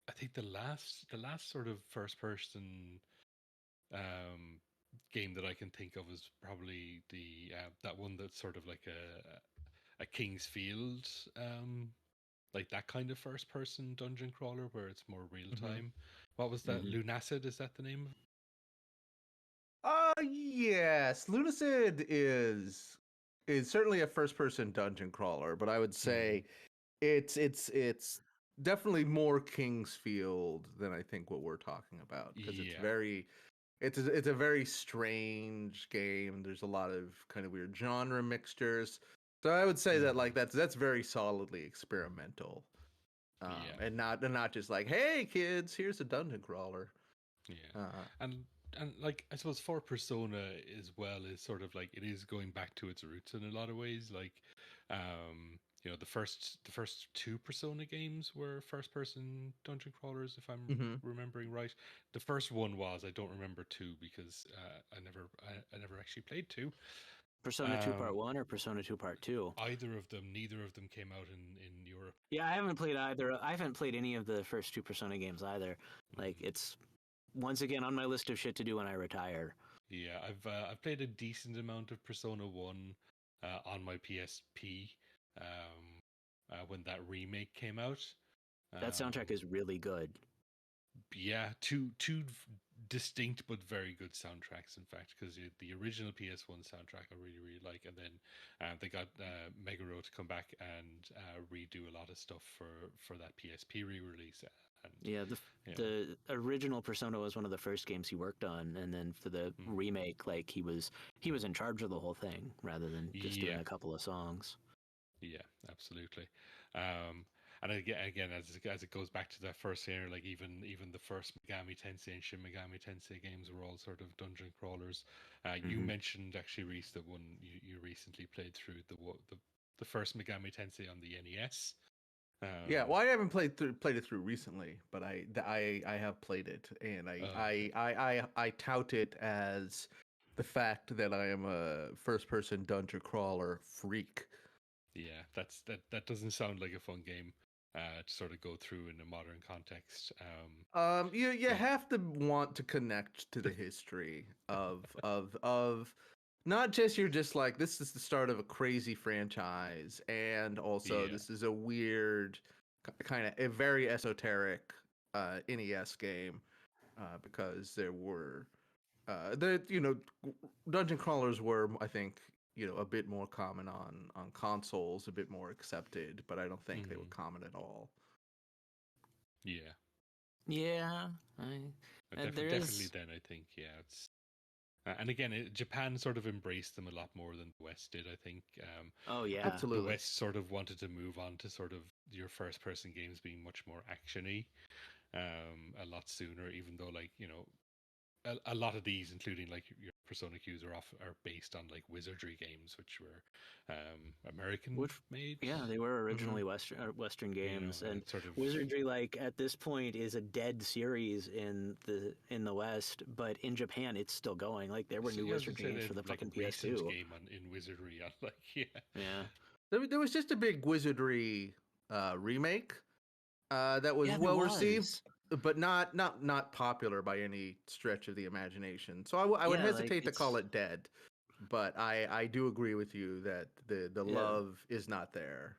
S3: I think the last sort of first person um game that I can think of is probably the that one that's sort of like a King's Field, like that kind of first person dungeon crawler where it's more real
S4: Mhm.
S3: time. What was that?
S5: Mhm.
S3: Lunacid, is that the name of it?
S4: Yes, Lunacid is certainly a first person dungeon crawler, but I would
S3: Mm.
S4: say it's definitely more Kingsfield than I think what we're talking about because
S3: Yeah.
S4: it's a very strange game. There's a lot of kind of weird genre mixtures. So I would say that like that's very solidly experimental,
S3: Yeah.
S4: and not just like, hey kids, here's a dungeon crawler.
S3: Yeah,
S4: Uh,
S3: and like I suppose for Persona as well is sort of like it is going back to its roots in a lot of ways. Like, the first two Persona games were first person dungeon crawlers, if I'm
S4: mhm.
S3: remembering right. The first one was, I don't remember two because I never actually played two.
S5: Persona 2 Part
S3: Um,
S5: 1 or Persona 2 Part 2?
S3: neither of them came out in Europe.
S5: Yeah, I haven't played either. I haven't played any of the first two Persona games either. Like,
S3: Mhm.
S5: it's once again on my list of shit to do when I retire.
S3: Yeah, I've played a decent amount of Persona One on my PSP when that remake came out.
S5: That soundtrack
S3: Um,
S5: is really good.
S3: yeah, two distinct but very good soundtracks. In fact, because the original PS1 soundtrack I really really like, and then they got Meguro to come back and redo a lot of stuff for that PSP re-release. And
S5: Yeah,
S3: you know,
S5: the original Persona was one of the first games he worked on, and then for the
S3: mm,
S5: remake, like he was in charge of the whole thing rather than just doing
S3: yeah,
S5: a couple of songs.
S3: yeah, absolutely. Um, and again, as it goes back to that first year, like even the first Megami Tensei and Shin Megami Tensei games were all sort of dungeon crawlers. You
S5: Hmm.
S3: mentioned actually, Reese, that one you recently played through the first Megami Tensei on the NES.
S4: Yeah,
S3: Um,
S4: well, I haven't played it through recently, but I have played it, and
S3: okay.
S4: I tout it as the fact that I am a first person dungeon crawler freak.
S3: Yeah, that doesn't sound like a fun game to sort of go through in a modern context.
S4: You
S3: Yeah,
S4: have to want to connect to the history of not just you're just like this is the start of a crazy franchise, and also
S3: yeah,
S4: this is a weird kind of a very esoteric NES game, because there were the dungeon crawlers were, I think, a bit more common on consoles, a bit more accepted, but I don't think they were
S3: hmm,
S4: common at all.
S3: yeah.
S5: Yeah, there
S3: Definitely.
S5: is.
S3: Then I think it's and again, Japan sort of embraced them a lot more than the West did. I think
S5: Oh yeah,
S3: the
S4: Absolutely.
S3: West sort of wanted to move on to sort of your first person games being much more actiony a lot sooner. Even though like a lot of these, including like your Persona Qs, are based on like wizardry games, which were American
S5: which
S3: made.
S5: yeah, they were
S4: Hmm.
S5: originally Western games,
S3: And
S5: and
S3: it sort of
S5: Wizardry, like at this point, is a dead series in the West, but in Japan, it's still going. Like there were
S3: so
S5: new
S3: yeah, I was gonna
S5: Wizardry
S3: say they
S5: games
S3: had
S5: for the
S3: like
S5: fucking
S3: a recent
S5: PS2.
S3: game in wizardry on like yeah.
S5: Yeah,
S4: There was just a big wizardry remake that was
S5: yeah, there
S4: well received,
S5: was.
S4: but not popular by any stretch of the imagination. So I would
S5: Yeah, like
S4: hesitate to call it dead, but I do agree with you that the
S5: yeah,
S4: love is not there.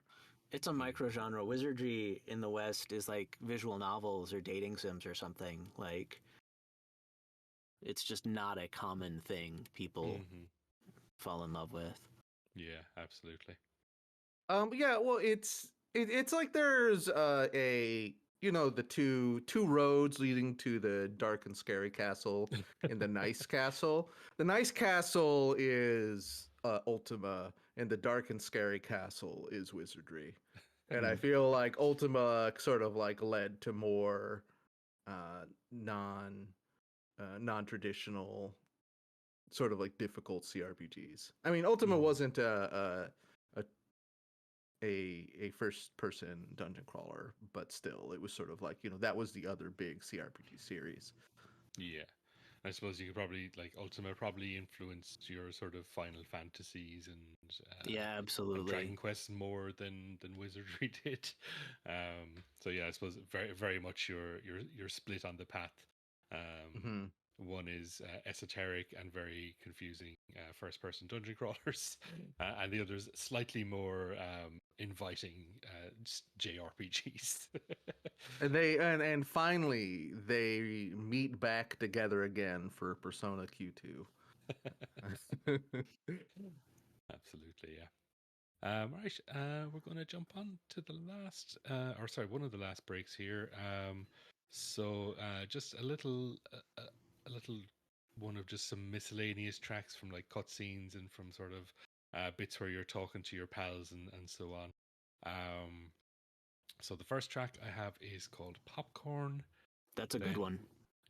S5: it's a micro
S3: Mhm.
S5: genre. Wizardry in the West is like visual novels or dating sims or something. Like it's just not a common thing people
S3: Mhm.
S5: fall in love with.
S3: Yeah, absolutely.
S4: Yeah, well, it's like there's a the two roads leading to the dark and scary castle and the nice castle. The nice castle is Ultima, and the dark and scary castle is Wizardry. And I
S5: Hmm.
S4: feel like Ultima sort of like led to more uh, non non-traditional sort of like difficult CRPGs. I mean, Ultima
S3: Mhm.
S4: wasn't a a first person dungeon crawler, but still, it was sort of like that was the other big CRPG series.
S3: Yeah. I suppose you could probably like Ultima probably influenced your sort of Final Fantasies
S5: Yeah,
S3: and
S5: absolutely.
S3: Dragon Quest more than Wizardry did. So yeah, I suppose very much you're split on the path. Um,
S4: Hmm.
S3: one is esoteric and very confusing first person dungeon crawlers, and the other's slightly more inviting JRPGs.
S4: And finally they meet back together again for Persona Q2.
S3: Absolutely, yeah. Right, we're going to jump on to the last, or sorry, one of the last breaks here. Just a little one of just some miscellaneous tracks from like cutscenes and from sort of bits where you're talking to your pals and so on. So the first track I have is called Popcorn.
S5: That's a good
S3: Then-
S5: one.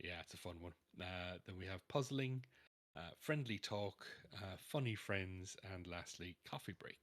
S3: Yeah, it's a fun one. Then we have Puzzling, Friendly Talk, Funny Friends, and lastly, Coffee Break.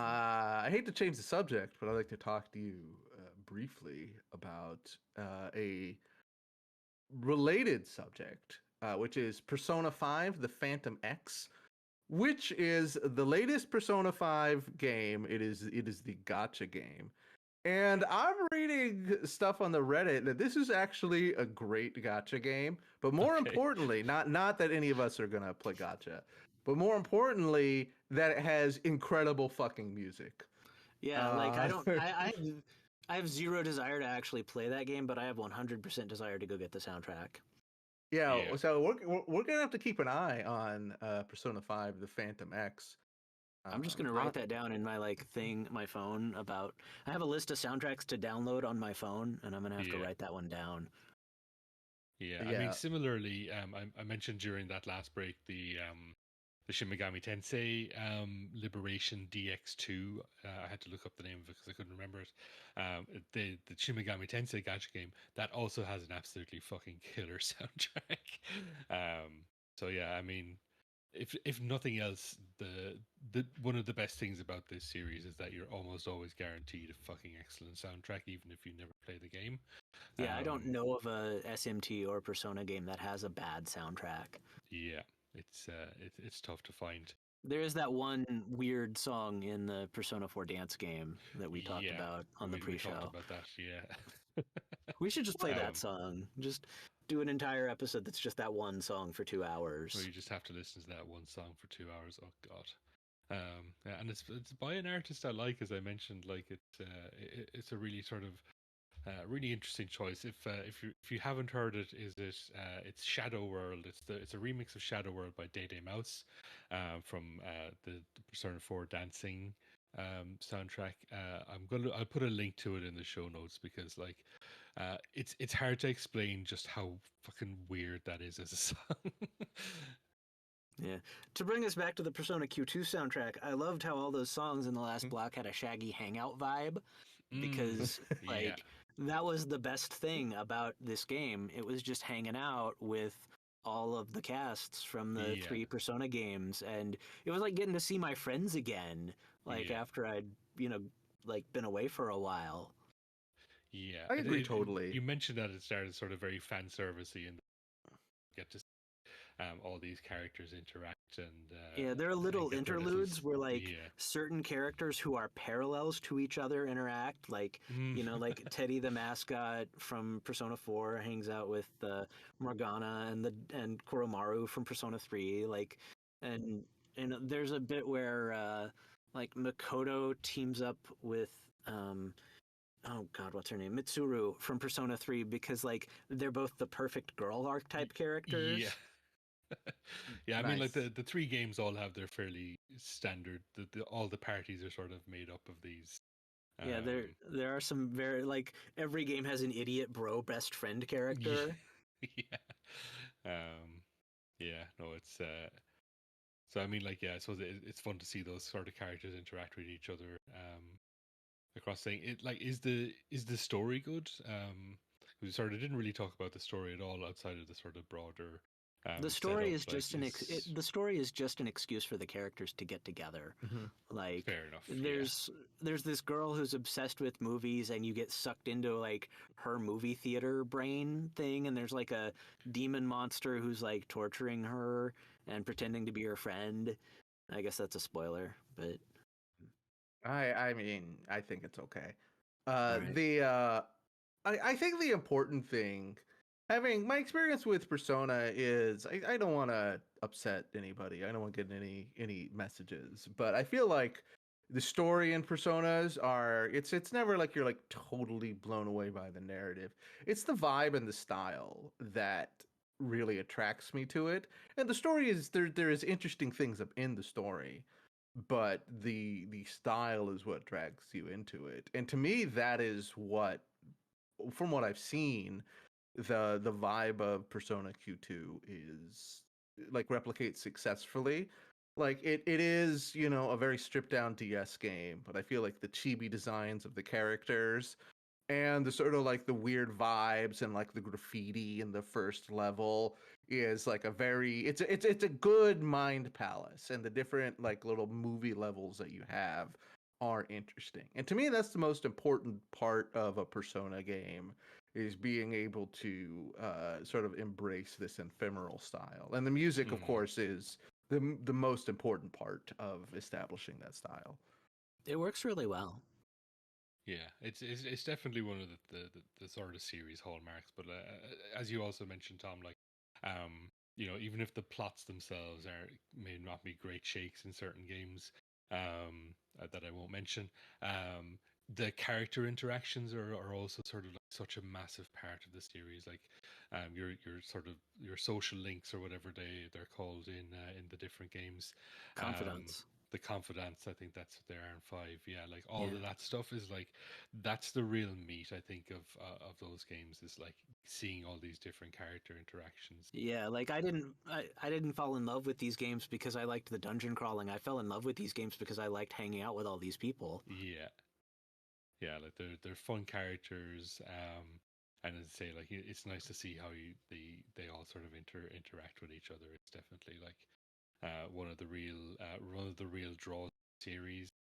S4: I hate to change the subject, but I'd like to talk to you briefly about a related subject, which is Persona 5, The Phantom X, which is the latest Persona 5 game. It is the gotcha game. And I'm reading stuff on the Reddit that this is actually a great gotcha game, but more
S3: Okay.
S4: importantly, not that any of us are gonna play gotcha, but more importantly, that it has incredible fucking music.
S5: Yeah, like
S4: Uh,
S5: I have zero desire to actually play that game, but I have 100% desire to go get the soundtrack.
S4: yeah,
S3: Yeah.
S4: so we're gonna have to keep an eye on Persona 5: The Phantom X.
S5: I'm just gonna
S4: On,
S5: write that down in my my phone about. I have a list of soundtracks to download on my phone, and I'm gonna have to
S3: Yeah.
S5: write that one down.
S3: Yeah. I mean,
S4: yeah,
S3: similarly, I mentioned during that last break the Shin Megami Tensei Liberation DX2. I had to look up the name of it because I couldn't remember it. The Shin Megami Tensei gacha game that also has an absolutely fucking killer soundtrack. um, so yeah, I mean, if nothing else, the one of the best things about this series is that you're almost always guaranteed a fucking excellent soundtrack, even if you never play the game.
S5: Yeah, I don't
S3: Um,
S5: know of a SMT or Persona game that has a bad soundtrack.
S3: yeah, it's tough to find.
S5: There is that one weird song in the Persona 4 dance game that we talked
S3: Yeah,
S5: about on the
S3: we talked
S5: pre-show.
S3: about that. Yeah.
S5: We should just play that
S3: um,
S5: song. Just do an entire episode that's just that one song for 2
S3: where
S5: hours.
S3: you just have to listen to that one song for 2 hours. Oh God. Yeah, and it's by an artist I like, as I mentioned. Like it's a really sort of really interesting choice. If you haven't heard it, it's Shadow World. It's a remix of Shadow World by Day Day Mouse, from the Persona 4 dancing soundtrack. I'll put a link to it in the show notes because like it's hard to explain just how fucking weird that is as a song.
S5: Yeah. To bring us back to the Persona Q2 soundtrack, I loved how all those songs in the last block had a Shaggy Hangout vibe
S3: Mm,
S5: because,
S3: yeah,
S5: like, that was the best thing about this game. It was just hanging out with all of the casts from the
S3: yeah,
S5: 3 Persona games, and it was like getting to see my friends again, like,
S3: yeah,
S5: after I'd, you know, like, been away for a while.
S3: yeah.
S4: I agree totally.
S3: You mentioned that it started sort of very fan servicey and get to all these characters interact
S5: Yeah, there are
S3: and
S5: little
S3: get their little
S5: interludes where like
S3: yeah.
S5: certain characters who are parallels to each other interact. Like
S3: Mm,
S5: like Teddy the mascot from Persona 4 hangs out with Morgana and Koromaru from Persona 3. Like, and there's a bit where like Makoto teams up with oh god, what's her name? Mitsuru from Persona 3 because like they're both the perfect girl archetype
S3: yeah.
S5: characters.
S3: Yeah, I mean, like
S4: Nice.
S3: the three games all have their fairly standard. All the parties are sort of made up of these.
S5: Yeah,
S3: Um,
S5: there are some very like every game has an idiot bro best friend
S3: yeah,
S5: character.
S3: yeah, yeah. No, it's so I mean, like, yeah, I suppose it's fun to see those sort of characters interact with each other. Across saying it, like, is the story good? We sort of didn't really talk about the story at all outside of the sort of broader
S5: The story
S3: setup.
S5: is
S3: Like,
S5: just
S3: is
S5: the story is just an excuse for the characters to get together.
S4: Hmm.
S5: Like
S3: fair enough. Yeah.
S5: there's this girl who's obsessed with movies and you get sucked into like her movie theater brain thing and there's like a demon monster who's like torturing her and pretending to be her friend. I guess that's a spoiler, but
S4: I mean, I think it's okay.
S5: all right.
S4: The I think the important thing, having my experience with Persona is I don't want to upset anybody. I don't want to get any messages, but I feel like the story in Personas are it's never like you're like totally blown away by the narrative. It's the vibe and the style that really attracts me to it. And the story is there is interesting things up in the story, but the style is what drags you into it. And to me that is what, from what I've seen, the vibe of Persona Q2 is like replicates successfully. Like it is, a very stripped down DS game, but I feel like the chibi designs of the characters and the sort of like the weird vibes and like the graffiti in the first level is like a very it's a good mind palace, and the different like little movie levels that you have are interesting. And to me, that's the most important part of a Persona game is being able to sort of embrace this ephemeral style. And the music, of
S3: Mm.
S4: course, is the most important part of establishing that style.
S5: It works really well.
S3: Yeah, it's definitely one of the sort of series hallmarks. But as you also mentioned, Tom, like, even if the plots themselves may not be great shakes in certain games, that I won't mention, the character interactions are also sort of like such a massive part of the series. Like, your sort of your social links or whatever they're called in the different games. Um,
S5: Confidence.
S3: the confidants, I think that's what they are in 5. Yeah, like all
S5: Yeah.
S3: of that stuff is like that's the real meat, I think, of those games, is like seeing all these different character interactions.
S5: Yeah, like I didn't fall in love with these games because I liked the dungeon crawling. I fell in love with these games because I liked hanging out with all these people.
S3: Yeah, yeah, like they're fun characters. And as I say, like it's nice to see how they all sort of interact with each other. It's definitely like one of the real draws of the series.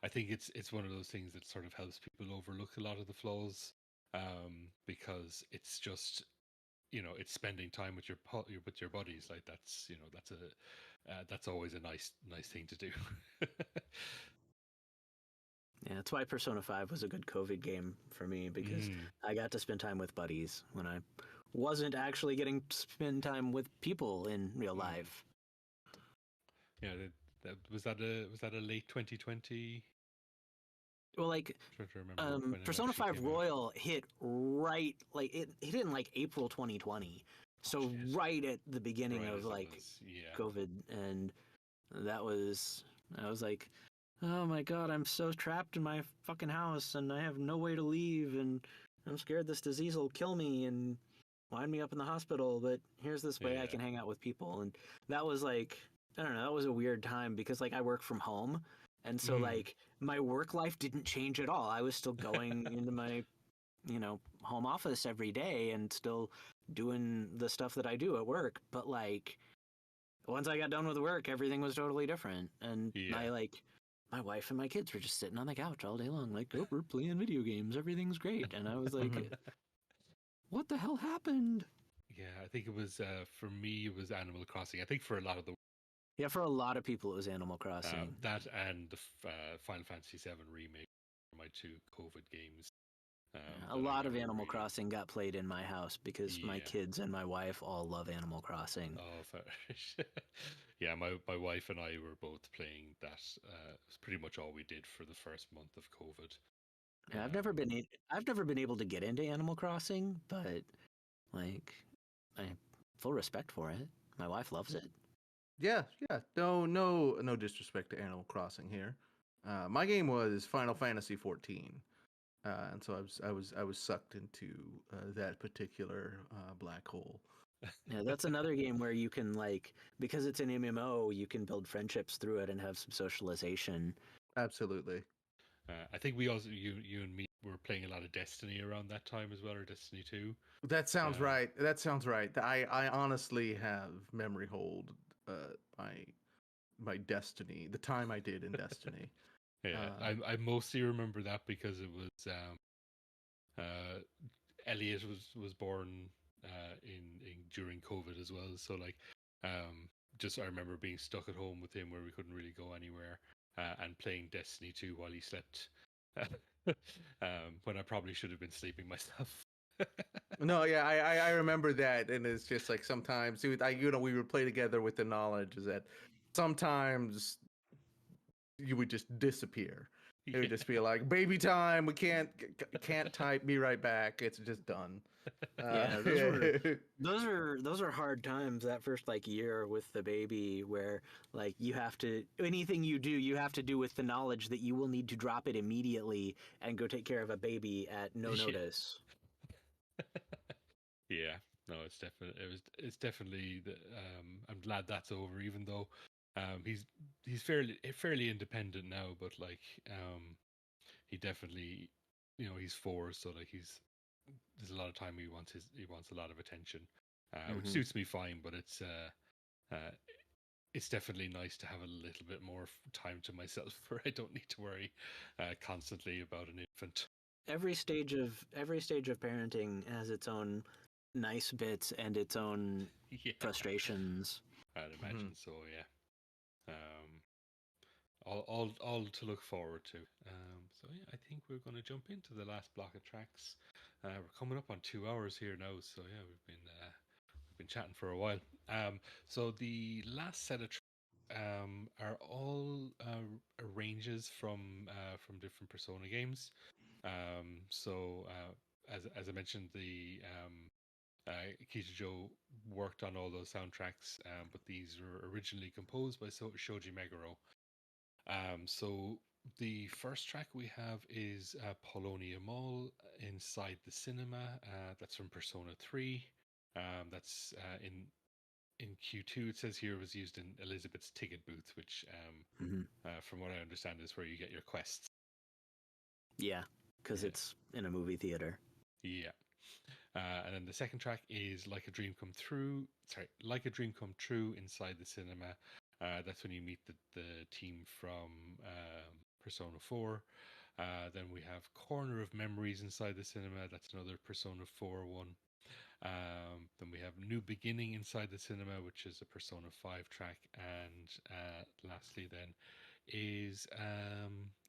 S3: I think it's one of those things that sort of helps people overlook a lot of the flaws, because it's just, it's spending time with with your buddies. Like that's always a nice thing to do.
S5: Yeah, that's why Persona 5 was a good COVID game for me because
S3: Mm,
S5: I got to spend time with buddies when I wasn't actually getting to spend time with people in real
S3: mm.
S5: life.
S3: Yeah, was that a late 2020?
S5: Well, like
S3: Trying to remember when it
S5: Persona
S3: actually
S5: 5
S3: came out.
S5: Royal hit right, like it hit in like April 2020.
S3: Oh
S5: So
S3: shit!
S5: right at the beginning
S3: Right
S5: of
S3: as it
S5: like
S3: was, yeah,
S5: COVID, and that was I was like, oh my god, I'm so trapped in my fucking house and I have no way to leave and I'm scared this disease will kill me and wind me up in the hospital, but here's this way I
S3: yeah,
S5: can hang out with people. And that was like, I don't know, that was a weird time because like I work from home, and so
S3: mm,
S5: like my work life didn't change at all. I was still going into my, home office every day and still doing the stuff that I do at work, but like once I got done with work, everything was totally different. And
S3: yeah,
S5: my wife and my kids were just sitting on the couch all day long, like, oh, we're playing video games. Everything's great. And I was like,
S4: Mhm.
S5: what the hell happened?
S3: yeah. I think it was for me. It was Animal Crossing. I think for a lot of the
S5: Yeah, for a lot of people, it was Animal Crossing.
S3: that and the Final Fantasy VII remake were my two COVID games
S5: Yeah, a
S3: that I
S5: lot of
S3: never
S5: Animal
S3: really.
S5: Crossing got played in my house because my
S3: Yeah.
S5: kids and my wife all love Animal Crossing.
S3: Oh, yeah. My wife and I were both playing that. It was pretty much all we did for the first month of COVID.
S5: Yeah,
S3: Um,
S5: I've never been able to get into Animal Crossing, but like, I have full respect for it. My wife loves it.
S4: Yeah, yeah. No disrespect to Animal Crossing here. My game was Final Fantasy 14, and so I was sucked into that particular black hole.
S5: Yeah, that's another game where you can like because it's an MMO, you can build friendships through it and have some socialization.
S4: Absolutely.
S3: I think we also you and me were playing a lot of Destiny around that time as well, or Destiny 2.
S4: That sounds
S3: Um,
S4: right. That sounds right. I honestly have memory hold my my Destiny, the time I did in Destiny.
S3: yeah,
S4: Uh,
S3: I mostly remember that because it was uh, Elliot was born in during COVID as well. So like, just I remember being stuck at home with him where we couldn't really go anywhere, and playing Destiny 2 while he slept. When I probably should have been sleeping myself.
S4: no, yeah, I remember that, and it's just like sometimes, we would play together with the knowledge is that sometimes you would just disappear. It would
S3: Yeah.
S4: just be like baby time. We can't type. Be right back. It's just done.
S5: Yeah,
S4: Yeah.
S5: those are hard times that first like year with the baby where like you have to anything you do you have to do with the knowledge that you will need to drop it immediately and go take care of a baby at no
S3: Yeah.
S5: notice.
S3: Yeah, no, it's definitely I'm glad that's over, even though he's fairly independent now, but like he definitely, he's 4, so like there's a lot of time he wants a lot of attention, which
S5: Hmm.
S3: suits me fine, but it's it's definitely nice to have a little bit more time to myself where I don't need to worry constantly about an infant.
S5: Every stage of parenting has its own nice bits and its own
S3: Yeah,
S5: frustrations.
S3: I'd imagine so. Yeah. All to look forward to. So yeah, I think we're going to jump into the last block of tracks. We're coming up on 2 hours here now, so yeah, we've been chatting for a while. So the last set of are all ranges from different Persona games. As I mentioned, the Kitajoh worked on all those soundtracks, but these were originally composed by Shoji Meguro. So the first track we have is Paulownia Mall inside the cinema. That's from Persona 3. That's in Q2. It says here it was used in Elizabeth's ticket booth, which, from what I understand, is where you get your quests.
S5: Yeah, because it's in a movie theater.
S3: Yeah. And then the second track is Like a Dream Come True. Sorry, Like a Dream Come True inside the cinema. That's when you meet the team from Persona 4. Then we have Corner of Memories inside the cinema. That's another Persona 4 one. Then we have New Beginning inside the cinema, which is a Persona 5 track. And lastly, then is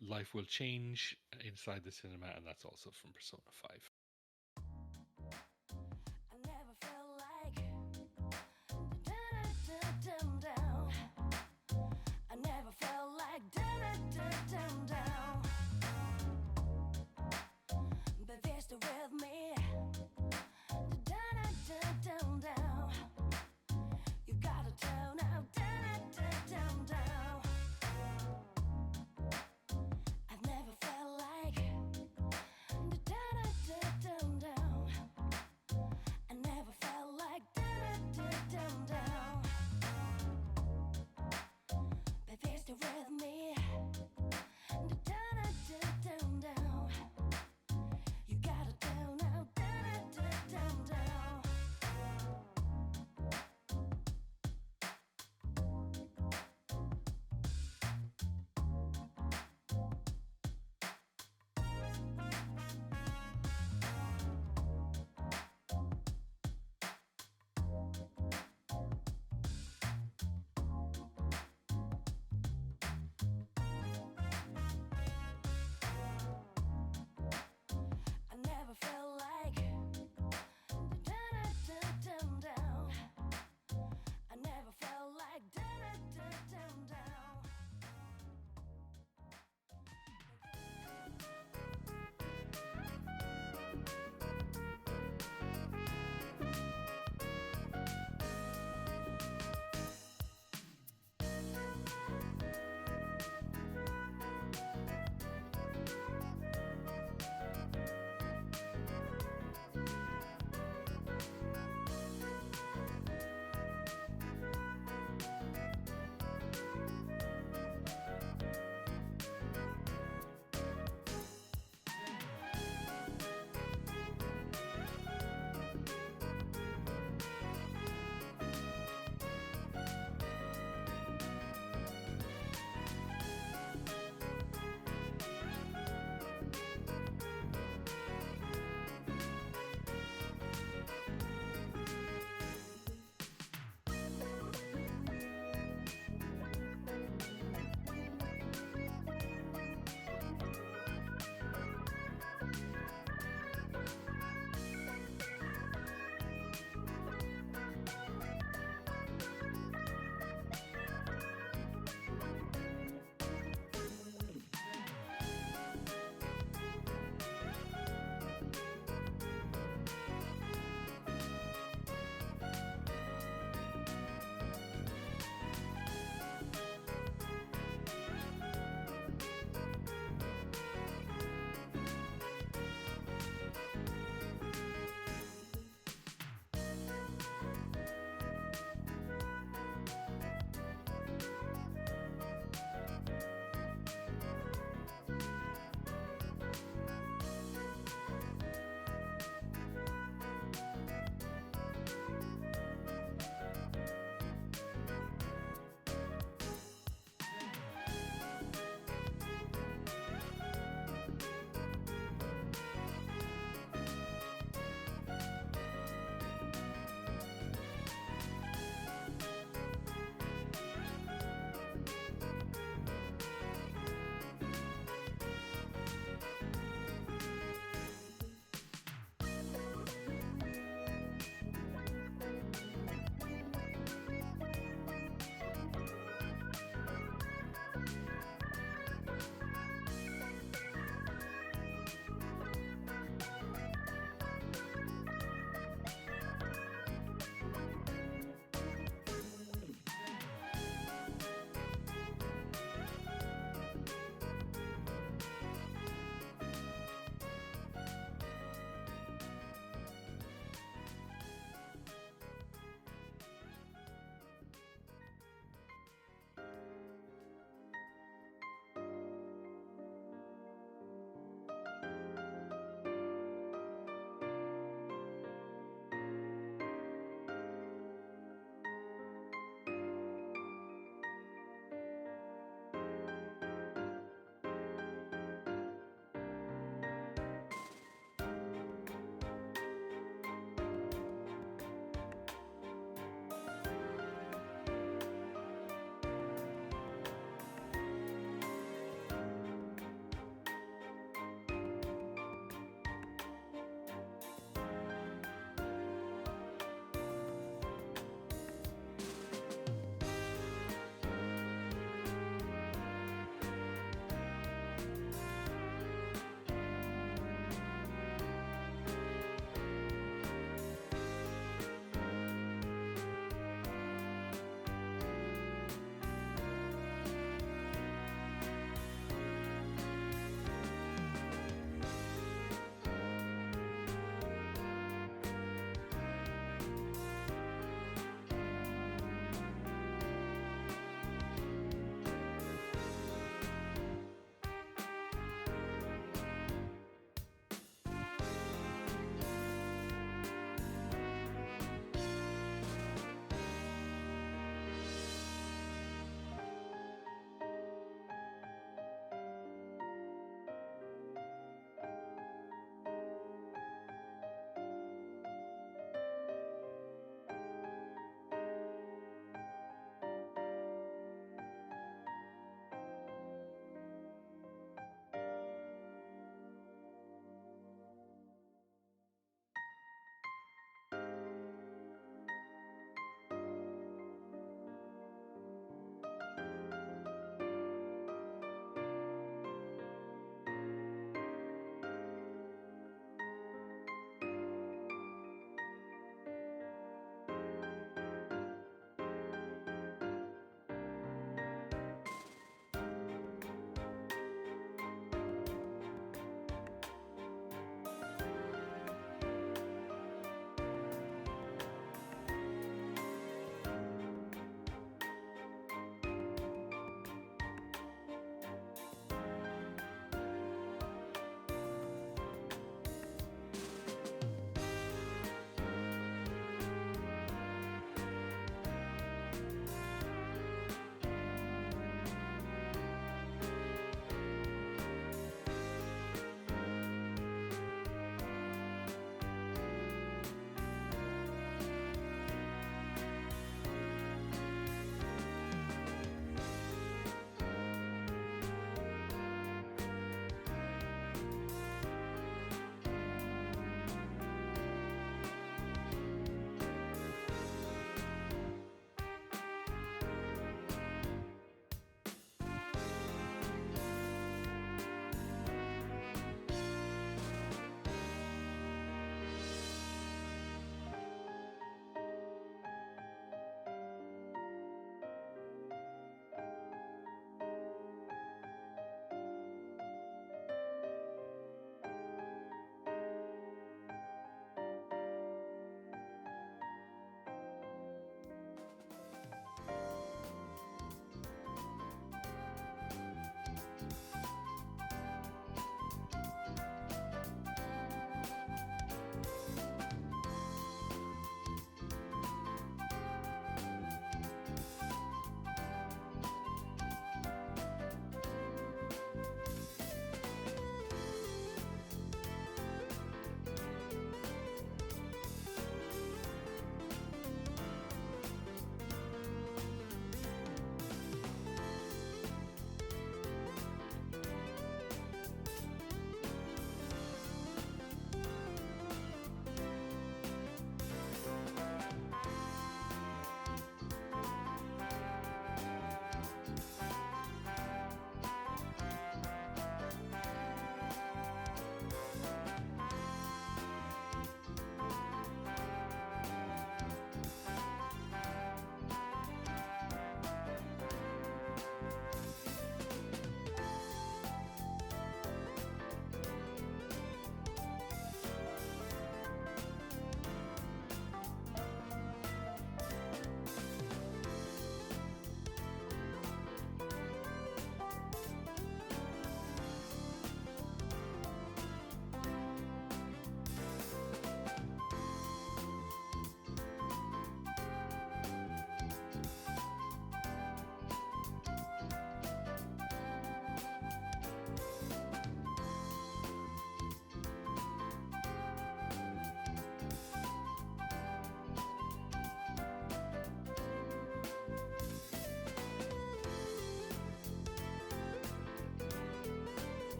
S3: Life Will Change inside the cinema, and that's also from Persona 5.
S2: I never felt like down. I never felt like down. But they're still with me. Down. You gotta turn out down. I've never felt like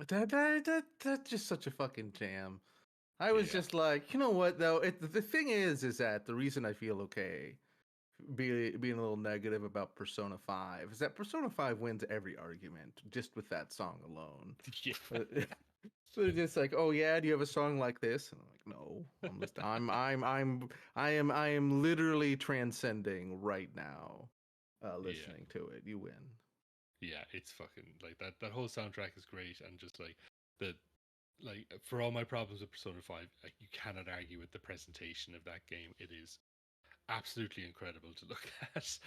S4: That's just such a fucking jam. I was
S3: Yeah.
S4: just like, you know what though? The thing is that the reason I feel okay being a little negative about Persona 5 is that Persona 5 wins every argument just with that song alone.
S3: Yeah.
S4: So they're just like, oh yeah, do you have a song like this? And I'm like, no, I am literally transcending right now,
S3: Yeah.
S4: listening to it. You win.
S3: Yeah, it's fucking like that whole soundtrack is great, and just like the for all my problems with Persona 5, like, you cannot argue with the presentation of that game. It is absolutely incredible to look at.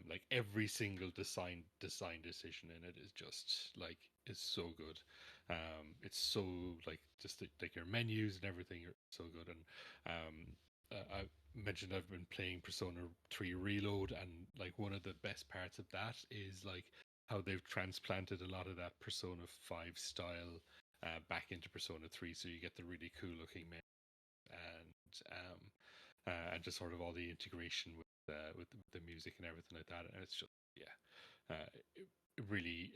S3: Like every single design decision in it is just like is so good. It's so like just like your menus and everything are so good. And I mentioned I've been playing Persona 3 Reload, and like one of the best parts of that is like how they've transplanted a lot of that Persona 5 style back into Persona 3, so you get the really cool looking men and just sort of all the integration with the music and everything like that. And it's just it really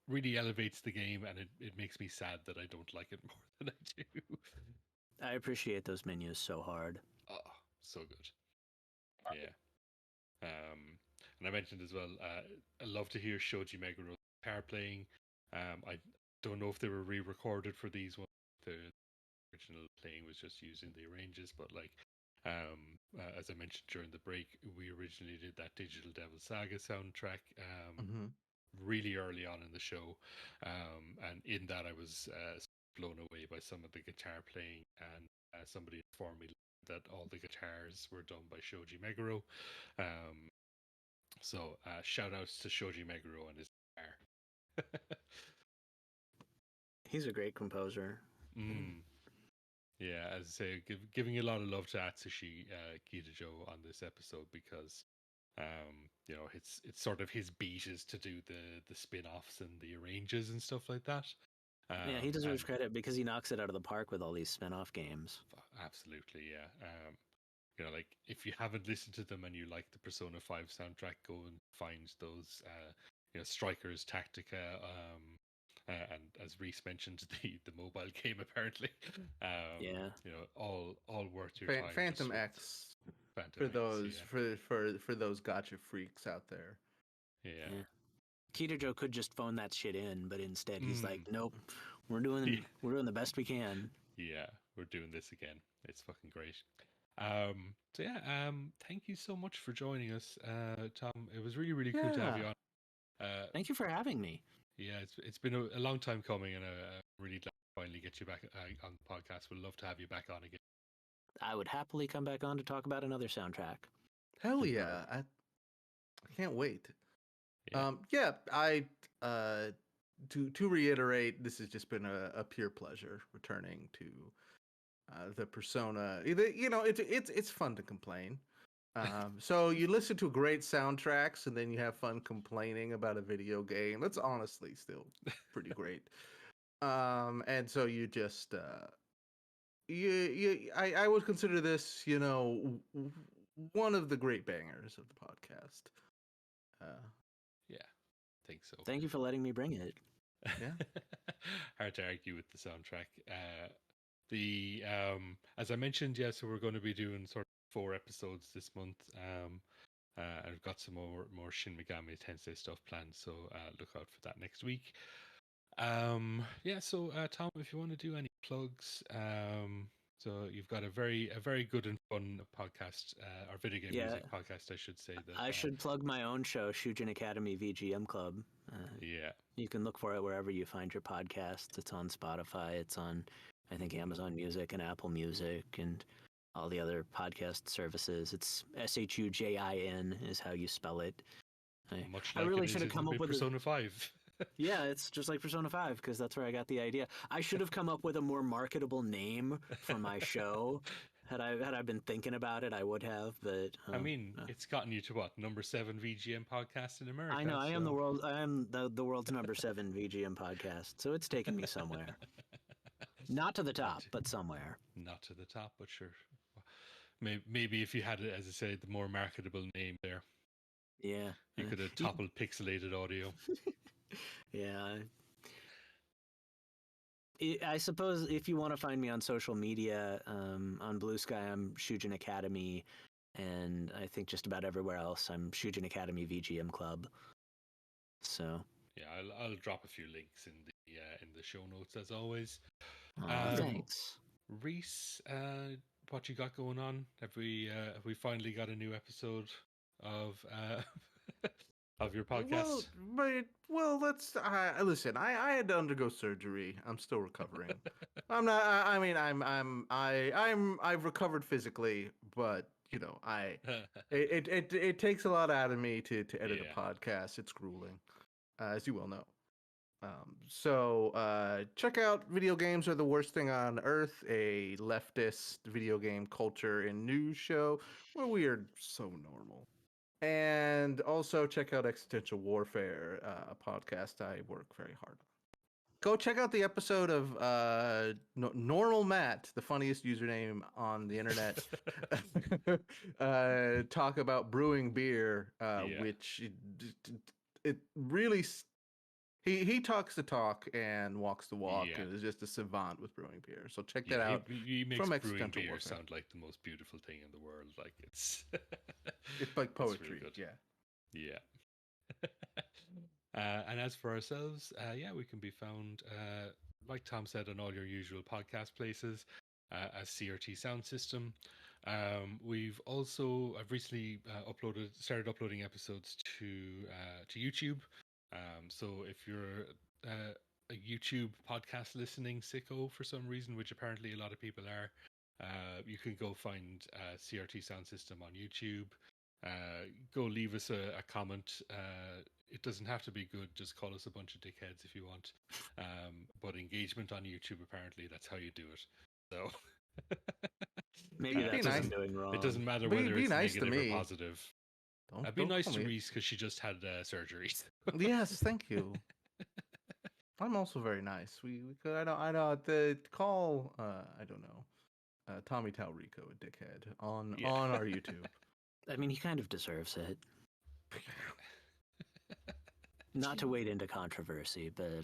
S3: really elevates the game, and it makes me sad that I don't like it more than I do.
S5: I appreciate those menus so hard.
S3: Oh, so good. Yeah. And I mentioned as well, I love to hear Shoji Meguro guitar playing. I don't know if they were re-recorded for these ones. The original playing was just using the arranges, but like as I mentioned during the break, we originally did that Digital Devil Saga soundtrack
S4: Mm-hmm.
S3: really early on in the show, and in that I was blown away by some of the guitar playing, and somebody informed me that all the guitars were done by Shoji Meguro. Um, so shout outs to Shoji Meguro and his guitar.
S5: He's a great composer.
S3: Mm. Yeah, as I say, giving a lot of love to Atsushi Kitajoh on this episode, because it's sort of his beat is to do the spin-offs and the arranges and stuff like that.
S5: Yeah, he deserves
S3: And
S5: credit because he knocks it out of the park with all these spin-off games.
S3: absolutely, yeah. Like if you haven't listened to them and you like the Persona 5 soundtrack, go and find those Strikers Tactica, and as Reese mentioned, the mobile game apparently.
S5: Yeah.
S3: All worth your time.
S4: Phantom
S3: just with
S4: X
S3: Phantom
S4: for
S3: X,
S4: those
S3: yeah.
S4: for those gotcha freaks out there.
S3: Yeah.
S5: Yeah. Kitajoh could just phone that shit in, but instead he's like,
S3: Mm.
S5: "Nope, we're
S3: Yeah.
S5: doing the best we can."
S3: Yeah, we're doing this again. It's fucking great. So yeah, thank you so much for joining us, Tom. It was really, really cool to have
S4: Yeah.
S3: you on.
S5: Thank you for having me.
S3: Yeah, it's been a long time coming, and I'm really glad to finally get you back on the podcast. We'd love to have you back on again.
S5: I would happily come back on to talk about another soundtrack.
S4: Hell yeah. I can't wait.
S3: Yeah.
S4: Yeah, I to reiterate, this has just been a pure pleasure returning to the Persona. It's fun to complain. So you listen to great soundtracks and then you have fun complaining about a video game. That's honestly still pretty great. And so you just I would consider this, one of the great bangers of the podcast.
S3: Yeah, think so.
S5: Thank you for letting me bring it.
S4: Yeah.
S3: Hard to argue with the soundtrack. The As I mentioned, yeah, so we're going to be doing sort of 4 episodes this month. I've got some more Shin Megami Tensei stuff planned, so look out for that next week. Yeah, so Tom, if you want to do any plugs, so you've got a very good and fun podcast, or video game music podcast, I should say. That
S5: I should plug my own show, Shujin Academy VGM Club.
S3: Yeah,
S5: You can look for it wherever you find your podcasts. It's on Spotify. It's on, I think, Amazon Music and Apple Music and all the other podcast services. It's SHUJIN is how you spell it.
S3: much
S5: I
S3: like
S5: really
S3: it
S5: should have
S3: is
S5: come
S3: in
S5: up with
S3: Persona 5.
S5: Yeah, it's just like Persona 5 because that's where I got the idea. I should have come up with a more marketable name for my show. Had I been thinking about it, I would have. But
S3: I mean, it's gotten you to what, number 7 VGM podcast in America?
S5: I know I am
S3: so-
S5: the world. I am the world's number 7 VGM podcast, so it's taken me somewhere. Not to the top, but somewhere.
S3: Not to the top, but sure. Maybe if you had it, as I say, the more marketable name there,
S5: Yeah,
S3: you could have toppled pixelated audio.
S5: yeah. I suppose if you want to find me on social media, on Blue Sky, I'm Shujin Academy, and I think just about everywhere else, I'm Shujin Academy VGM Club. So,
S3: Yeah, I'll drop a few links in the show notes as always.
S5: thanks.
S3: Reese, what you got going on? Have we finally got a new episode of of your podcast?
S4: Let's listen. I had to undergo surgery. I'm still recovering. I'm not. I mean, I've recovered physically, but you know, it takes a lot out of me to edit
S3: Yeah.
S4: a podcast. It's grueling, as you well know. So check out Video Games Are the Worst Thing on Earth, a leftist video game culture and news show where we are so normal. And also check out Existential Warfare, a podcast I work very hard on. Go check out the episode of Normal Matt, the funniest username on the internet. Talk about brewing beer,
S3: Yeah.
S4: which it really he talks the talk and walks the walk,
S3: Yeah.
S4: and is just a savant with brewing beer. So check
S3: Yeah,
S4: that out.
S3: he makes
S4: from
S3: brewing
S4: Existential
S3: beer
S4: Warfare.
S3: sound like the most beautiful thing in the world. Like it's
S4: It's like
S3: it's really
S4: poetry.
S3: good.
S4: Yeah.
S3: Yeah. And as for ourselves, yeah, we can be found, like Tom said, on all your usual podcast places as CRT Sound System. I've recently started uploading episodes to YouTube. So if you're a YouTube podcast listening sicko for some reason, which apparently a lot of people are, you can go find CRT Sound System on YouTube. Go leave us a comment. It doesn't have to be good. Just call us a bunch of dickheads if you want. But engagement on YouTube, apparently, that's how you do it. So
S5: Maybe
S4: Be
S5: that's what
S4: nice.
S5: I'm doing wrong.
S3: it doesn't matter
S4: Be-
S3: whether
S4: be
S3: it's
S4: nice to
S3: negative or
S4: me.
S3: positive. Be
S4: Don't
S3: nice
S4: call
S3: to
S4: me.
S3: Reese because she just had surgery.
S4: Yes, thank you. I'm also very nice. We could. I know the call. I don't know. Tommy Talrico, a dickhead, on
S3: Yeah.
S4: our YouTube.
S5: I mean, he kind of deserves it. Not to wade into controversy, but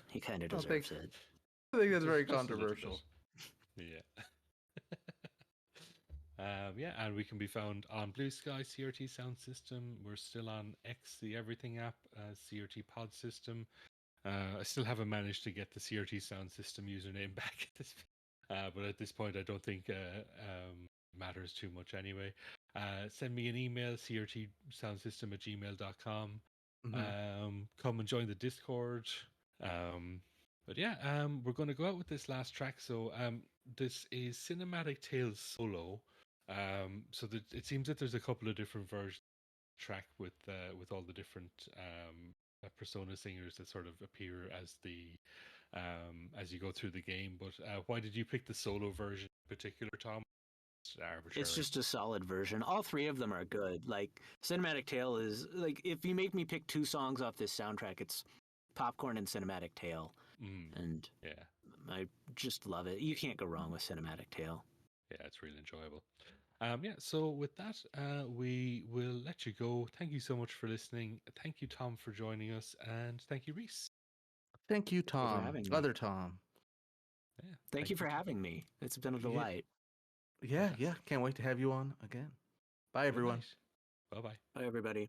S5: he kind of
S4: I
S5: deserves
S4: think-
S5: it.
S4: I think that's very
S3: Just a little
S4: controversial.
S3: bit. Yeah. Yeah, and we can be found on Blue Sky CRT Sound System. We're still on X, the Everything app, CRT Pod System. I still haven't managed to get the CRT Sound System username back at this, but at this point, I don't think matters too much anyway. Send me an email, crtsoundsystem@gmail.com.
S4: Mhm.
S3: Come and join the Discord. But yeah, we're going to go out with this last track. So this is Cinematic Tales Solo. So it seems that there's a couple of different versions of the track with all the different Persona singers that sort of appear as you go through the game. But why did you pick the solo version in particular, Tom? Arbitrary.
S5: It's just a solid version. All three of them are good. Like Cinematic Tale is like if you make me pick two songs off this soundtrack, it's Popcorn and Cinematic Tale, and
S3: yeah.
S5: I just love it. You can't go wrong with Cinematic Tale.
S3: Yeah, it's really enjoyable. Yeah, so with that, we will let you go. Thank you so much for listening. Thank you, Tom, for joining us, and thank you, Reese.
S4: Thank you, Tom.
S5: having me.
S4: Other Tom.
S3: Yeah,
S5: Thank you for having me. It's been a delight.
S4: Yeah. Can't wait to have you on again. Bye, everyone.
S3: Bye bye.
S5: Bye, everybody.